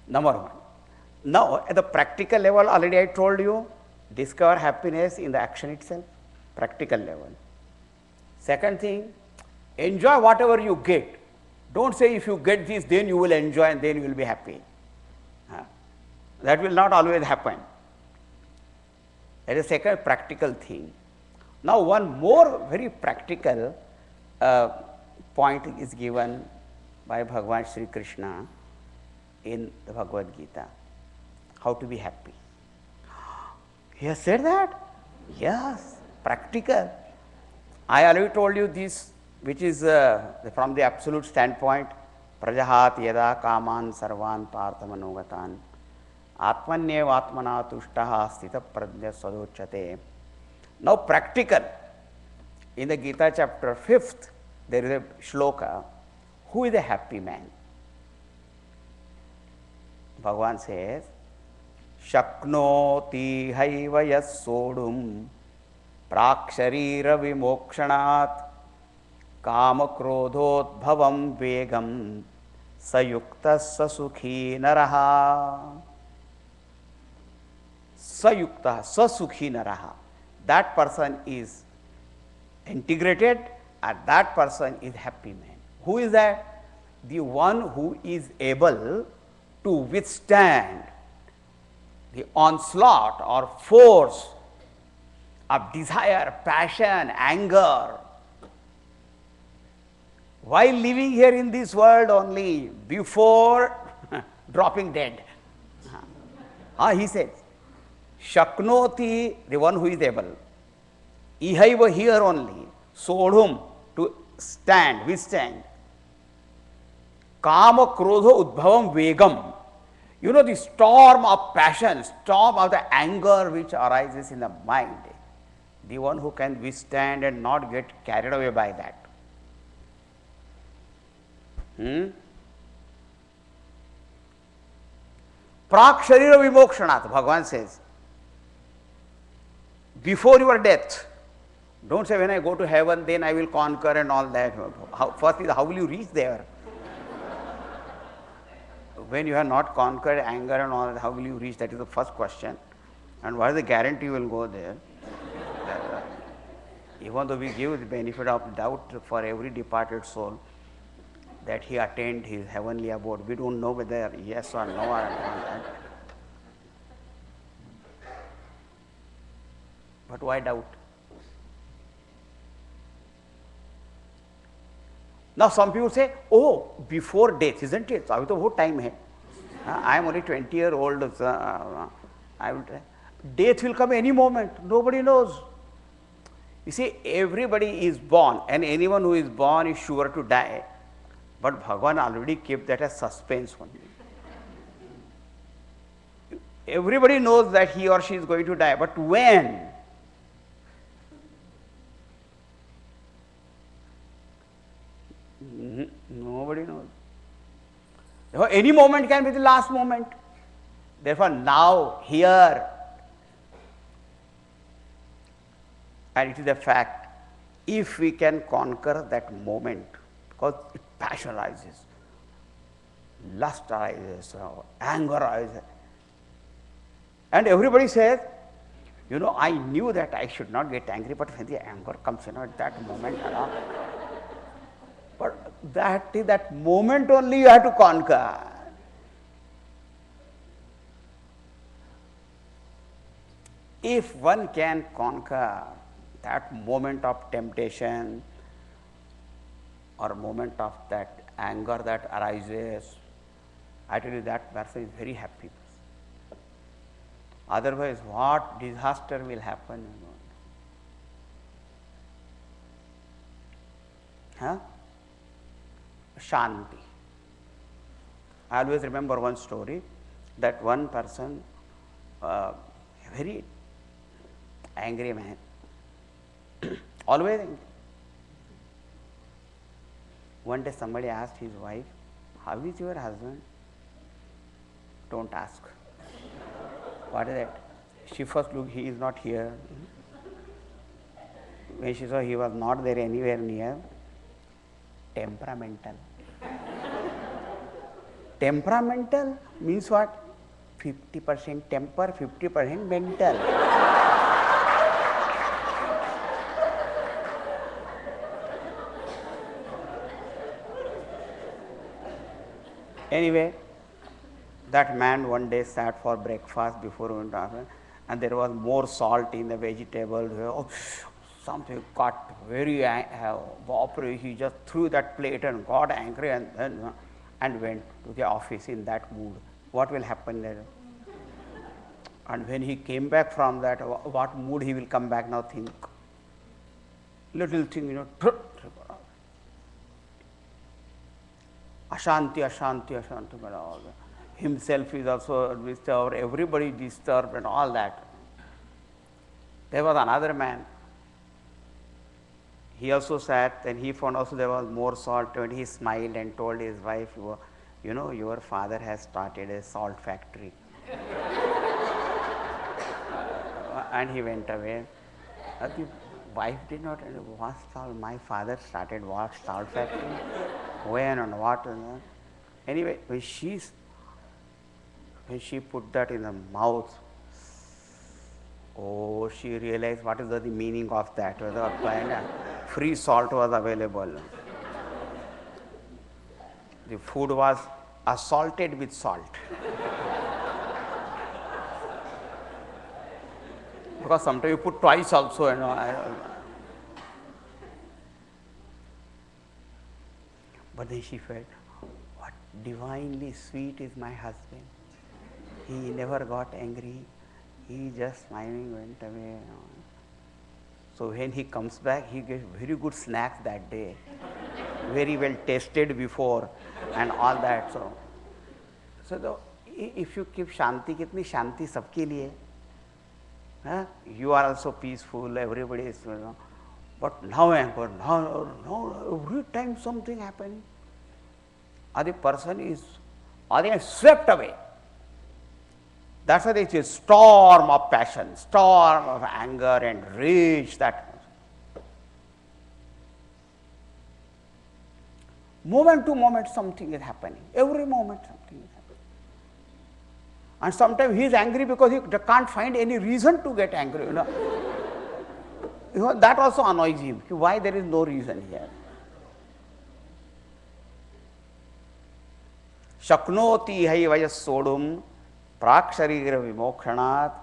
Number one. Now, at the practical level, already I told you, discover happiness in the action itself, practical level. Second thing, enjoy whatever you get. Don't say if you get this, then you will enjoy and then you will be happy. That will not always happen. That is second practical thing. Now, one more very practical point is given by Bhagavan Sri Krishna in the Bhagavad Gita. How to be happy. He has said that? Yes, practical. I already told you this, which is from the absolute standpoint, Prajahat yada kaman sarvan parthamanogatan atmanyev atmana tushtaha sthita prajna sadocchate. Now practical. In the Gita chapter 5th, there is a shloka, who is a happy man? Bhagavan says, Shaknoti haiva yas sodum praksharira vimokshanat kama krodhot bhavam vegam sayukta sasukhi naraha. Sayukta sasukhi naraha. That person is integrated and that person is happy man. Who is that? The one who is able to withstand the onslaught or force of desire, passion, anger, while living here in this world only, before dropping dead. He says, Shaknoti, the one who is able, ihaiva here only, sodhum, to stand, withstand, kama krodho udbhavam vegam. You know, the storm of passion, storm of the anger which arises in the mind, the one who can withstand and not get carried away by that. Prak sharira vimokshanat, Bhagavan says, before your death. Don't say when I go to heaven, then I will conquer and all that. First is how will you reach there? When you have not conquered anger and all that, how will you reach? That is the first question. And what is the guarantee you will go there? Even though we give the benefit of doubt for every departed soul, that he attained his heavenly abode. We don't know whether yes or no or not. But why doubt? Now some people say, oh, before death, isn't it? अभी तो बहुत time है. I am only 20-year-old. Death will come any moment. Nobody knows. You see, everybody is born, and anyone who is born is sure to die. But Bhagavan already kept that as suspense only. Everybody knows that he or she is going to die, but when? Nobody knows. Therefore, any moment can be the last moment. Therefore, now, here, and it is a fact, if we can conquer that moment, because passion arises, lust arises, anger arises, and everybody says, you know, I knew that I should not get angry, but when the anger comes, at that moment, but that moment only you have to conquer. If one can conquer that moment of temptation or moment of that anger that arises, I tell you that person is very happy. Otherwise, what disaster will happen? Huh? Shanti. I always remember one story that one person, a very angry man, always angry. One day somebody asked his wife, how is your husband? Don't ask. What is that? She first looked, he is not here. When she saw he was not there anywhere near, temperamental. Temperamental means what? 50% temper, 50% mental. Anyway, that man one day sat for breakfast before he went to office, and there was more salt in the vegetables. Oh, something got very angry. He just threw that plate and got angry and went to the office in that mood. What will happen there? And when he came back from that, what mood he will come back now? Think. Little thing, Ashanti, Ashanti, Ashanti. Himself is also disturbed, everybody disturbed and all that. There was another man. He also sat and he found also there was more salt, and he smiled and told his wife, you know, your father has started a salt factory. And he went away. The wife did not, what salt? My father started what salt factory? When and what? Anyway, when she put that in the mouth, oh, she realized what is the meaning of that. Free salt was available. The food was assaulted with salt. Because sometimes you put twice also, But then she felt, what divinely sweet is my husband. He never got angry. He just smiling went away. So when he comes back, he gets very good snacks that day, very well tasted before, and all that. So if you keep shanti, kitni shanti sabke liye. You are also peaceful. Everybody is, But now anger, now every time something happening, or the person is, or they are swept away. That's why there is a storm of passion, storm of anger and rage. That moment to moment something is happening. Every moment something is happening. And sometimes he is angry because he can't find any reason to get angry. That also annoys him. Why there is no reason here? शक्नोति हैवय सोडुम प्राक शरीर विमोक्षणात्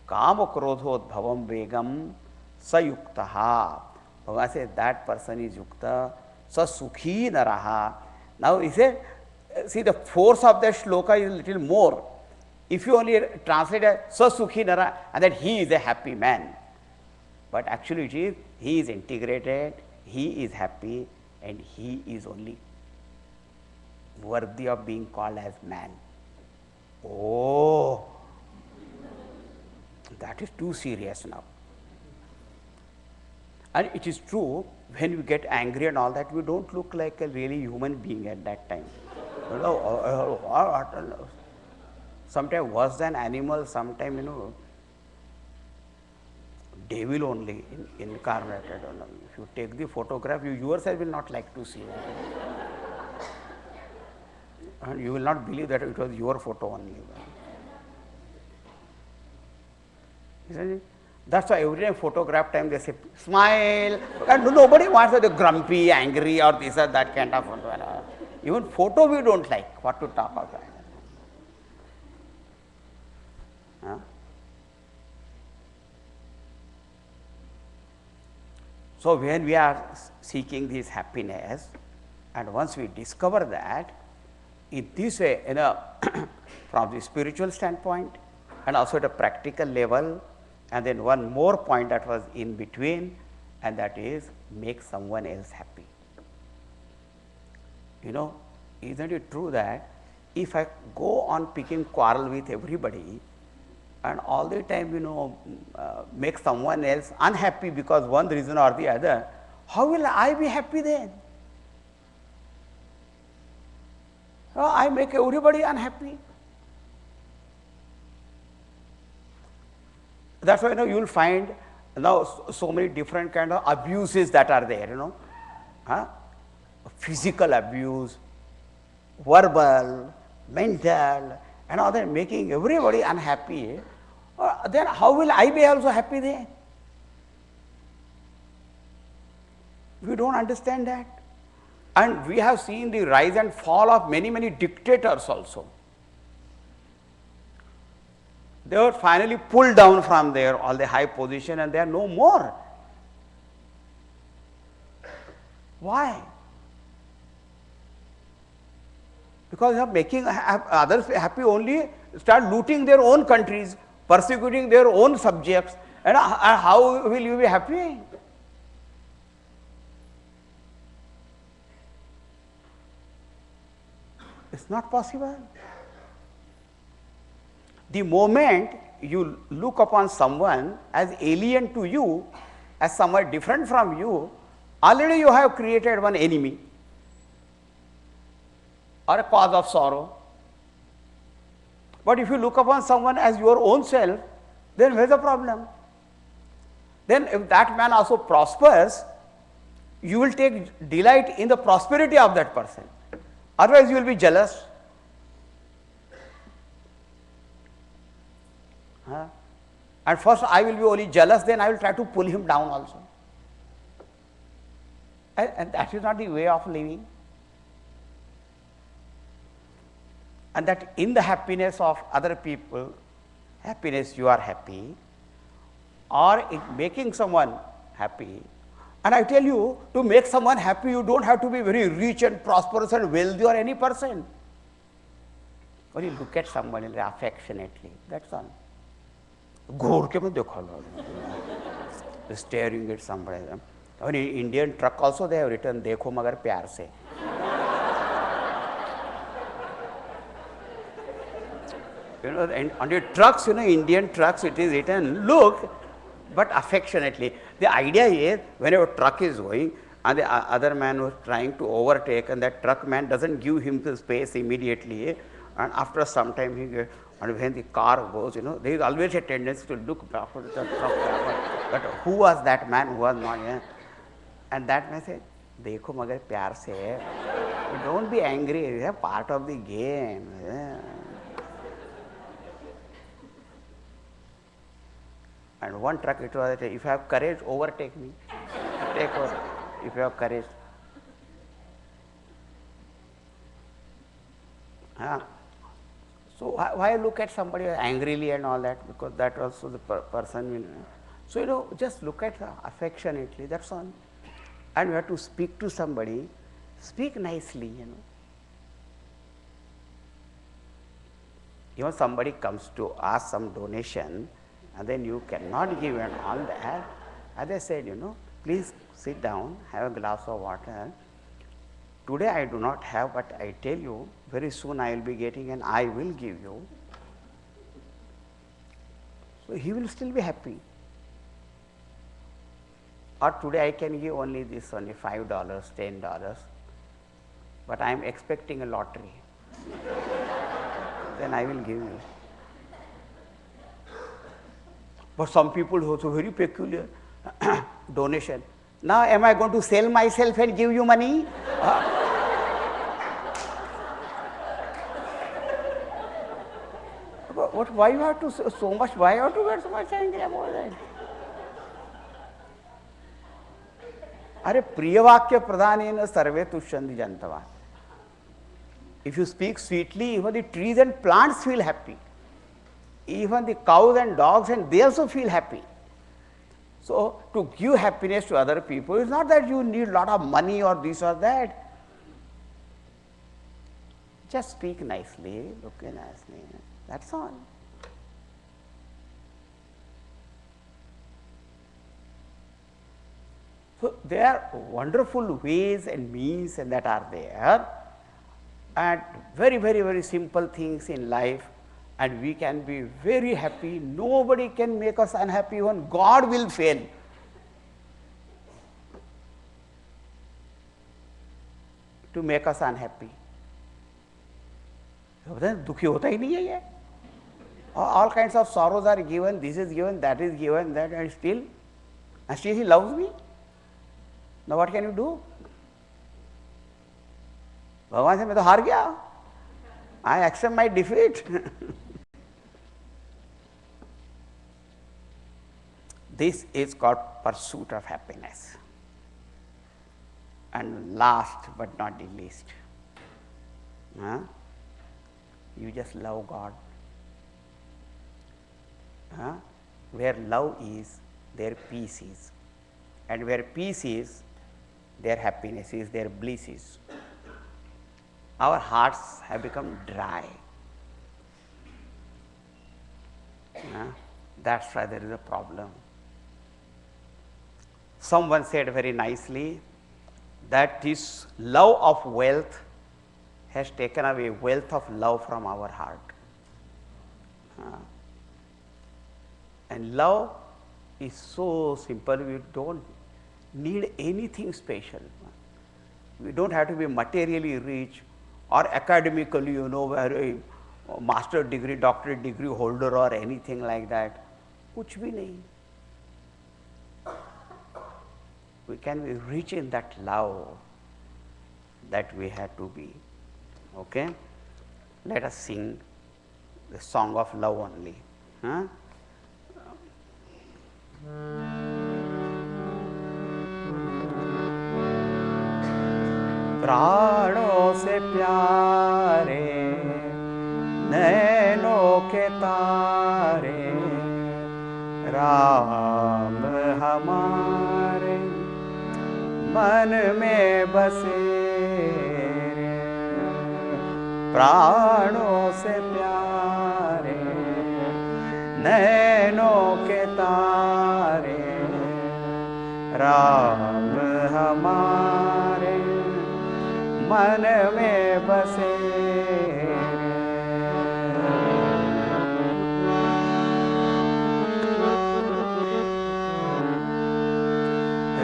काम क्रोधोद्भवम वेगम सयुक्तः. Bhagavan says that person is yukta, sa sukhi naraha. Now he said, see the force of that shloka is a little more. If you only translate as sa sukhi nara, and that he is a happy man. But actually it is, he is integrated, he is happy, and he is only worthy of being called as man. Oh, that is too serious now. And it is true, when we get angry and all that, we don't look like a really human being at that time. You know, sometimes worse than animals, sometimes, you know, devil only incarnated. If you take the photograph, you yourself will not like to see it. And you will not believe that it was your photo only. Isn't it? That's why every time photograph time they say, smile. And nobody wants the grumpy, angry or this or that kind of photo. Even photo we don't like. What to talk about? Huh? So when we are seeking this happiness, and once we discover that, in this way, you know, from the spiritual standpoint, and also at a practical level, and then one more point that was in between, and that is make someone else happy. You know, isn't it true that if I go on picking quarrel with everybody, and all the time, you know, make someone else unhappy because one reason or the other, how will I be happy then? I make everybody unhappy. That's why, you know, you will find now so many different kind of abuses that are there, you know, physical abuse, verbal, mental, and all that, making everybody unhappy. Then how will I be also happy then? We don't understand that. And we have seen the rise and fall of many, many dictators also. They were finally pulled down from their all the high position, and they are no more. Why? Because they are making others happy only, start looting their own countries, persecuting their own subjects, and how will you be happy? It's not possible. The moment you look upon someone as alien to you, as someone different from you, already you have created one enemy or a cause of sorrow. But if you look upon someone as your own self, then where's the problem? Then if that man also prospers, you will take delight in the prosperity of that person. Otherwise you will be jealous. And first I will be only jealous, then I will try to pull him down also. And that is not the way of living. And that in the happiness of other people, happiness you are happy, or in making someone happy. And I tell you, to make someone happy, you don't have to be very rich and prosperous and wealthy or any person. Only look at somebody affectionately, that's all. घूर के मैं देखा लो, staring at somebody. I mean, in Indian truck also they have written, देखो मगर प्यार से. You know, and on the trucks, you know, Indian trucks, it is written, look, but affectionately. The idea is, whenever a truck is going, and the other man was trying to overtake, and that truck man doesn't give him the space immediately, and after some time he gets, and when the car goes, you know, there is always a tendency to look back at the truck driver. But who was that man who was not here? And that man said, देखो मगर प्यार से. Don't be angry, it is a part of the game. Yeah. And one truck, it was, if you have courage, overtake me. Take over, if you have courage. So why look at somebody angrily and all that, because that also the person will. So just look at affectionately, that's all. And you have to speak to somebody, speak nicely, Even somebody comes to ask some donation, and then you cannot give and all that. As I said, please sit down, have a glass of water. Today I do not have, but I tell you, very soon I will be getting and I will give you. So he will still be happy. Or today I can give only this, only $5, $10, but I am expecting a lottery. Then I will give you. But some people also very peculiar donation. Now am I going to sell myself and give you money? Why you have to so much? Why you have to get so much angry about that? अरे प्रियवाक्य प्रदानेन सर्वे तुष्यन्ति जन्तवः. If you speak sweetly, even the trees and plants feel happy. Even the cows and dogs, and they also feel happy. So to give happiness to other people, it's not that you need a lot of money or this or that. Just speak nicely, look nicely. That's all. So there are wonderful ways and means that are there, and very, very, very simple things in life, and we can be very happy. Nobody can make us unhappy, even God will fail. To make us unhappy. दुखी होता ही नहीं है ये. All kinds of sorrows are given, this is given, that is given, that, and still he loves me. Now what can you do? भगवान से मैं तो हार गया. I accept my defeat. This is called pursuit of happiness. And last but not the least, you just love God. Where love is, there peace is. And where peace is, there happiness is, there bliss is. Our hearts have become dry. That's why there is a problem. Someone said very nicely that this love of wealth has taken away wealth of love from our heart. And love is so simple, we don't need anything special. We don't have to be materially rich or academically, a master degree, doctorate degree holder or anything like that. Kuch bhi nahi. We can be rich in that love that we have to be. Okay? Let us sing the song of love only. प्राणों से प्यारे नैनों के तारे राम हमारे मन में बसे रे. प्राणों से प्यारे नैनों के तारे राम हमारे मन में बसे रे.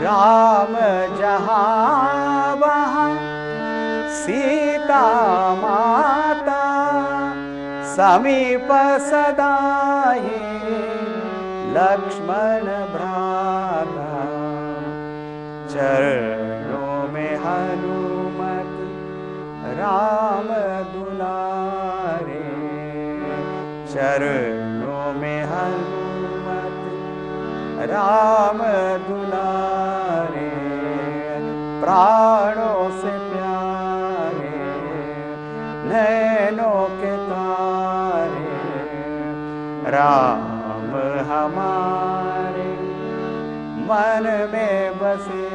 राम जहाँ वहाँ सीता माता समीप सदा ही लक्ष्मण भ्राता. चरणों में हनुमत राम दुलारे. चरणों में हनुमत राम दुलारे. प्राणों से प्यारे नैनों के तारे राम हमारे मन में बसे।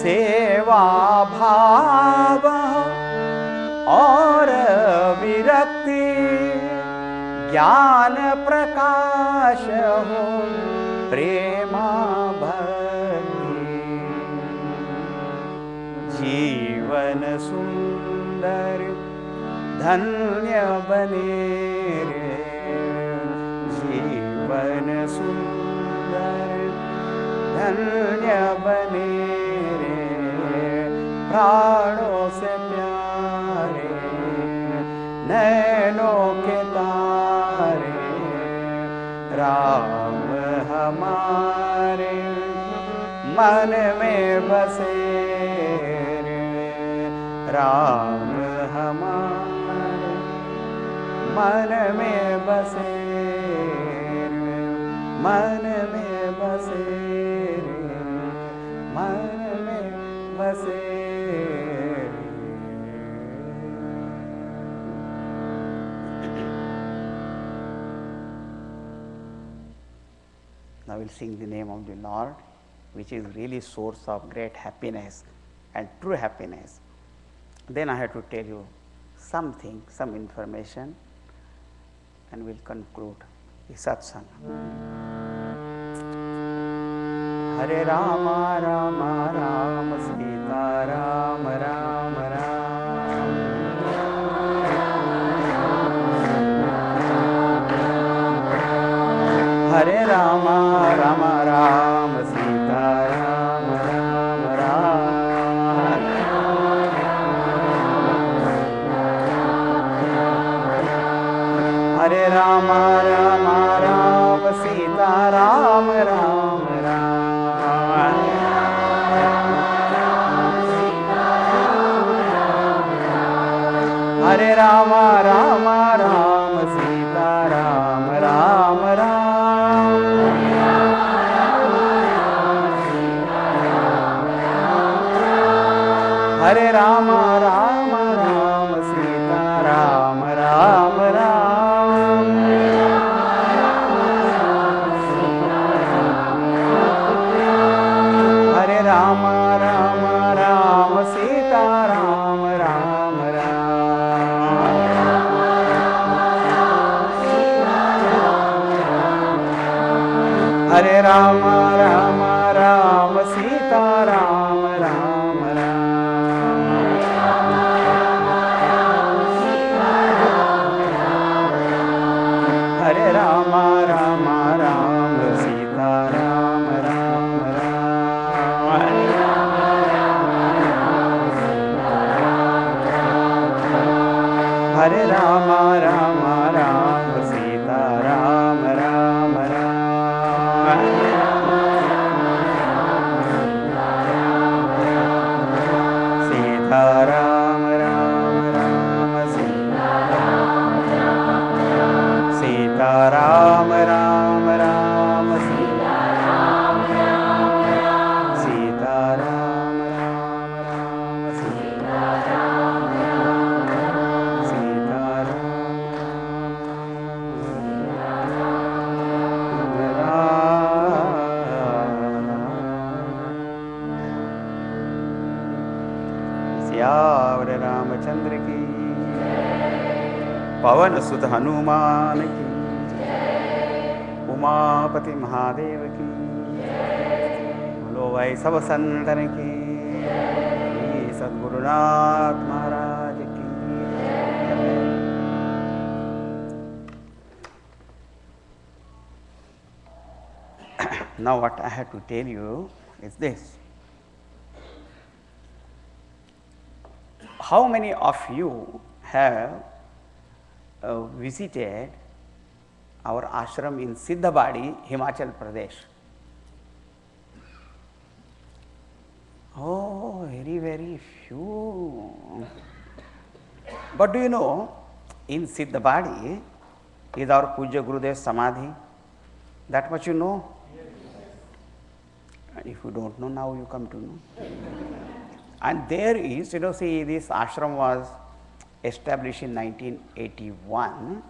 सेवा भाव और विरक्ति ज्ञान प्रकाश हो प्रेमा भक्ति। जीवन सुंदर धन्य बने रे, जीवन सुंदर धन्य बने रे, प्राणों से प्यारे नैनों के तारे राम हमारे मन में बसे रे, राम हमारे मन में बसे रे, मन में बसे रे, मन में बसे रे। Now we'll sing the name of the Lord, which is really source of great happiness and true happiness. Then I have to tell you something, some information, and we'll conclude the satsang. Hare Rama Rama Rama Sita Rama Rama Rama. Hare Rama Rama Rama Sita Rama Rama Rama. Hare Rama Rama Rama Sita Rama Rama Rama. Hare Rama Rama Rama Sita Rama Rama Rama. Hare Rama Rama Rama Sita Rama Rama Rama. Hare Rama Rama Rama Sita Rama Rama Rama. Hare Rama Rama Rama Sita Rama Rama Rama. Hare Rama Rama Rama Sita Rama Rama Rama. Hare Rama Rama Rama Sita Rama Rama Rama. Sita Rama Rama Rama Sita Rama Rama Rama Sita Rama Rama. Sita Rama Rama Rama Sita Rama Rama. Sita Siyavar Ramchandra की, पवन सुत हनुमान की, उमापति महादेव की, बोलो भाई सब संतन की, सद्गुरुनाथ महाराज की। Now what I have to tell you is this. How many of you have visited our ashram in Siddhabadi, Himachal Pradesh? Oh, very, very few. But do you know, in Siddhabadi is our Pujya Gurudev Samadhi. That much you know? And if you don't know, now you come to know. And there is, see, this ashram was established in 1981,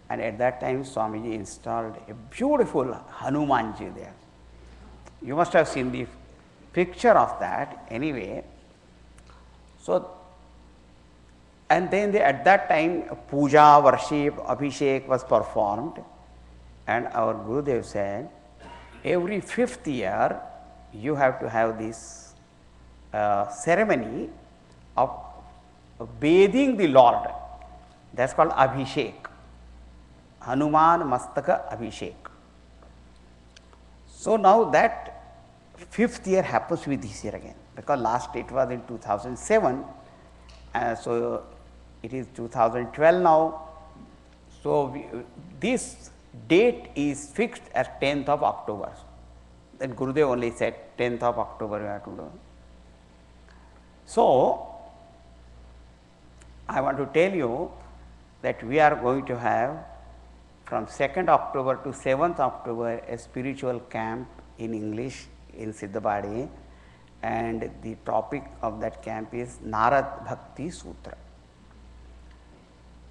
and at that time Swamiji installed a beautiful Hanumanji there. You must have seen the picture of that anyway. So, and then at that time puja, worship, abhishek was performed, and our Gurudev said, every 5th year you have to have this ceremony of bathing the Lord. That is called abhishek, Hanuman Mastaka Abhishek. So now that 5th year happens to be this year again, because last it was in 2007, so it is 2012 now. So this date is fixed as 10th of October. Then Gurudev only said 10th of October you have to do. So I want to tell you that we are going to have from 2nd October to 7th October a spiritual camp in English in Siddhabadi, and the topic of that camp is Narad Bhakti Sutra.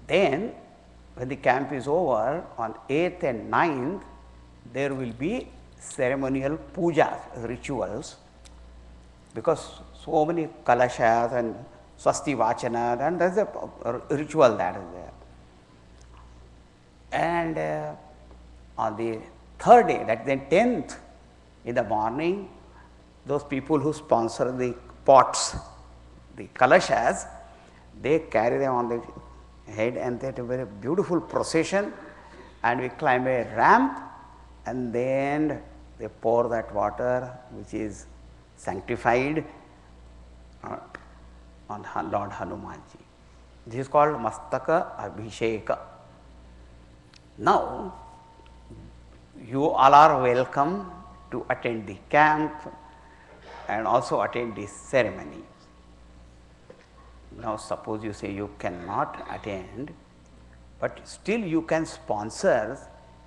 Then when the camp is over, on 8th and 9th, there will be ceremonial pujas, rituals, because so many kalashas and swasti vachana, and there is a ritual that is there. And on the 3rd day, that is the 10th, in the morning, those people who sponsor the pots, the kalashas, they carry them on the head, and they have a very beautiful procession, and we climb a ramp, and then they pour that water which is sanctified on Lord Hanumanji. This is called Mastaka Abhisheka. Now, you all are welcome to attend the camp and also attend this ceremony. Now, suppose you say you cannot attend, but still you can sponsor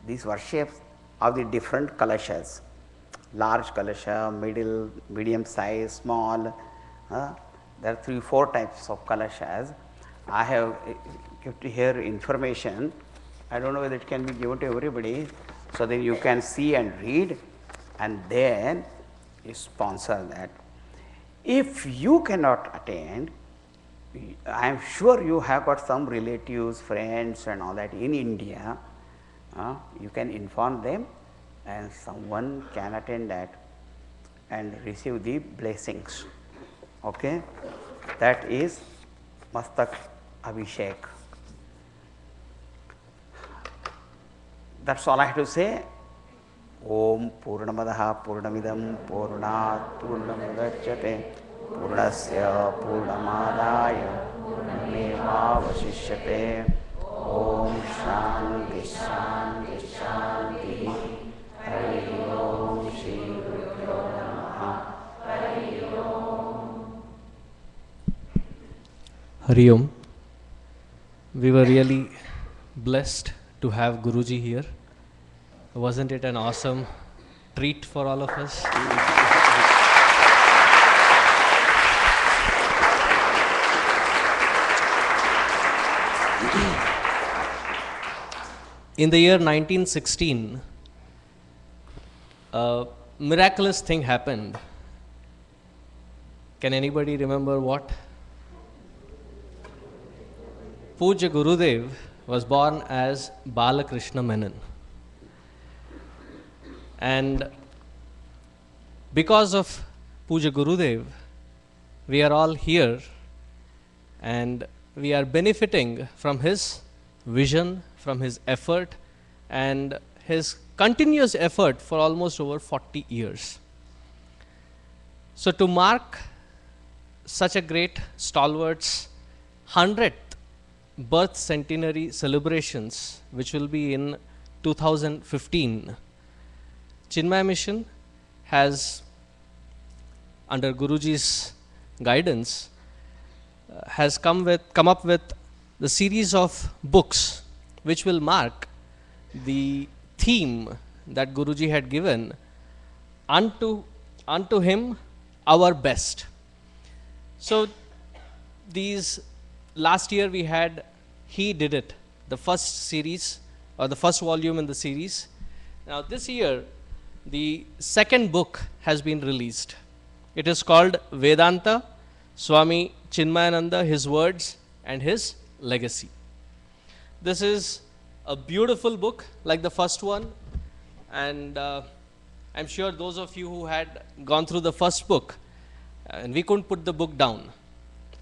these worships of the different kalashas, large kalasha, middle, medium size, small. There are 3-4 types of kalashas. I have kept here information. I don't know whether it can be given to everybody, so then you can see and read, and then you sponsor that. If you cannot attend, I am sure you have got some relatives, friends and all that in India. You can inform them, and someone can attend that and receive the blessings. Okay? That is Mastak Abhishek. That's all I have to say. Om Purnamadaha Purnamidam Purnat Purnamudachyate Purnasya Purnamadaya Purnameva Vasishyate. Om Shanti Shanti Shanti. Hari Om Shri Gurubhyo Namaha. Hari Om. Hari Om. We were really blessed to have Guruji here. Wasn't it an awesome treat for all of us? In the year 1916, a miraculous thing happened. Can anybody remember what? Pujya Gurudev was born as Balakrishna Menon. And because of Pujya Gurudev, we are all here, and we are benefiting from his vision, from his effort, and his continuous effort for almost over 40 years. So to mark such a great stalwart's 100th birth centenary celebrations, which will be in 2015, Chinmaya Mission has, under Guruji's guidance, has come up with the series of books which will mark the theme, that Guruji had given, unto him our best. So these last year we had He Did It, the first series or the first volume in the series. Now this year the second book has been released. It is called Vedanta, Swami Chinmayananda, His Words and His Legacy. This is a beautiful book like the first one, and I'm sure those of you who had gone through the first book, and we couldn't put the book down.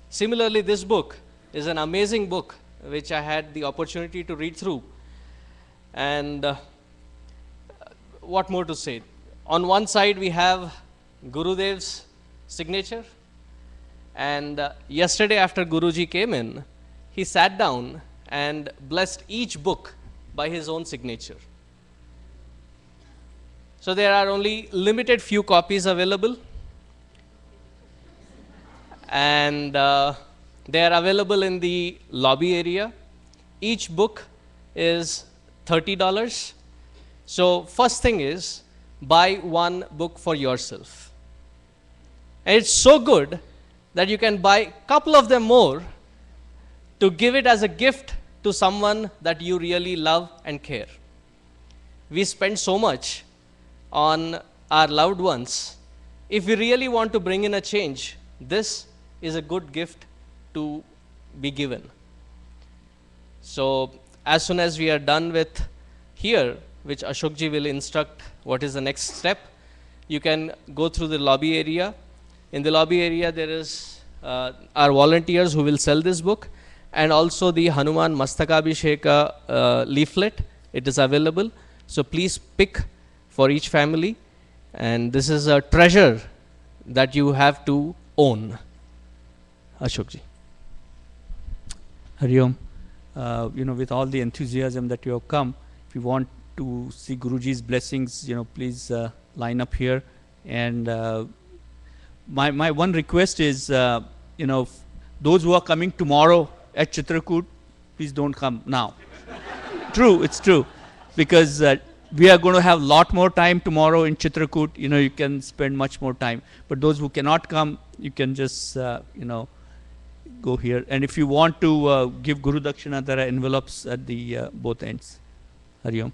Similarly, this book is an amazing book which I had the opportunity to read through. And what more to say? On one side we have Gurudev's signature, and yesterday after Guruji came in, he sat down and blessed each book by his own signature. So there are only limited few copies available, and they are available in the lobby area. Each book is $30. So first thing is, buy one book for yourself. And it's so good that you can buy a couple of them more to give it as a gift to someone that you really love and care. We spend so much on our loved ones. If we really want to bring in a change, this is a good gift to be given. So as soon as we are done with here, which Ashokji will instruct what is the next step, you can go through the lobby area. In the lobby area there is our volunteers who will sell this book, and also the Hanuman Mastakabhisheka leaflet. It is available. So please pick for each family, and this is a treasure that you have to own. Ashokji. Hari Om. With all the enthusiasm that you have come, if you want to see Guruji's blessings, please line up here. And my one request is, those who are coming tomorrow at Chitrakoot, please don't come now. True, it's true. Because we are going to have a lot more time tomorrow in Chitrakoot. You can spend much more time. But those who cannot come, you can just, go here. And if you want to give Guru Dakshina, there are envelopes at the both ends. Hari Om.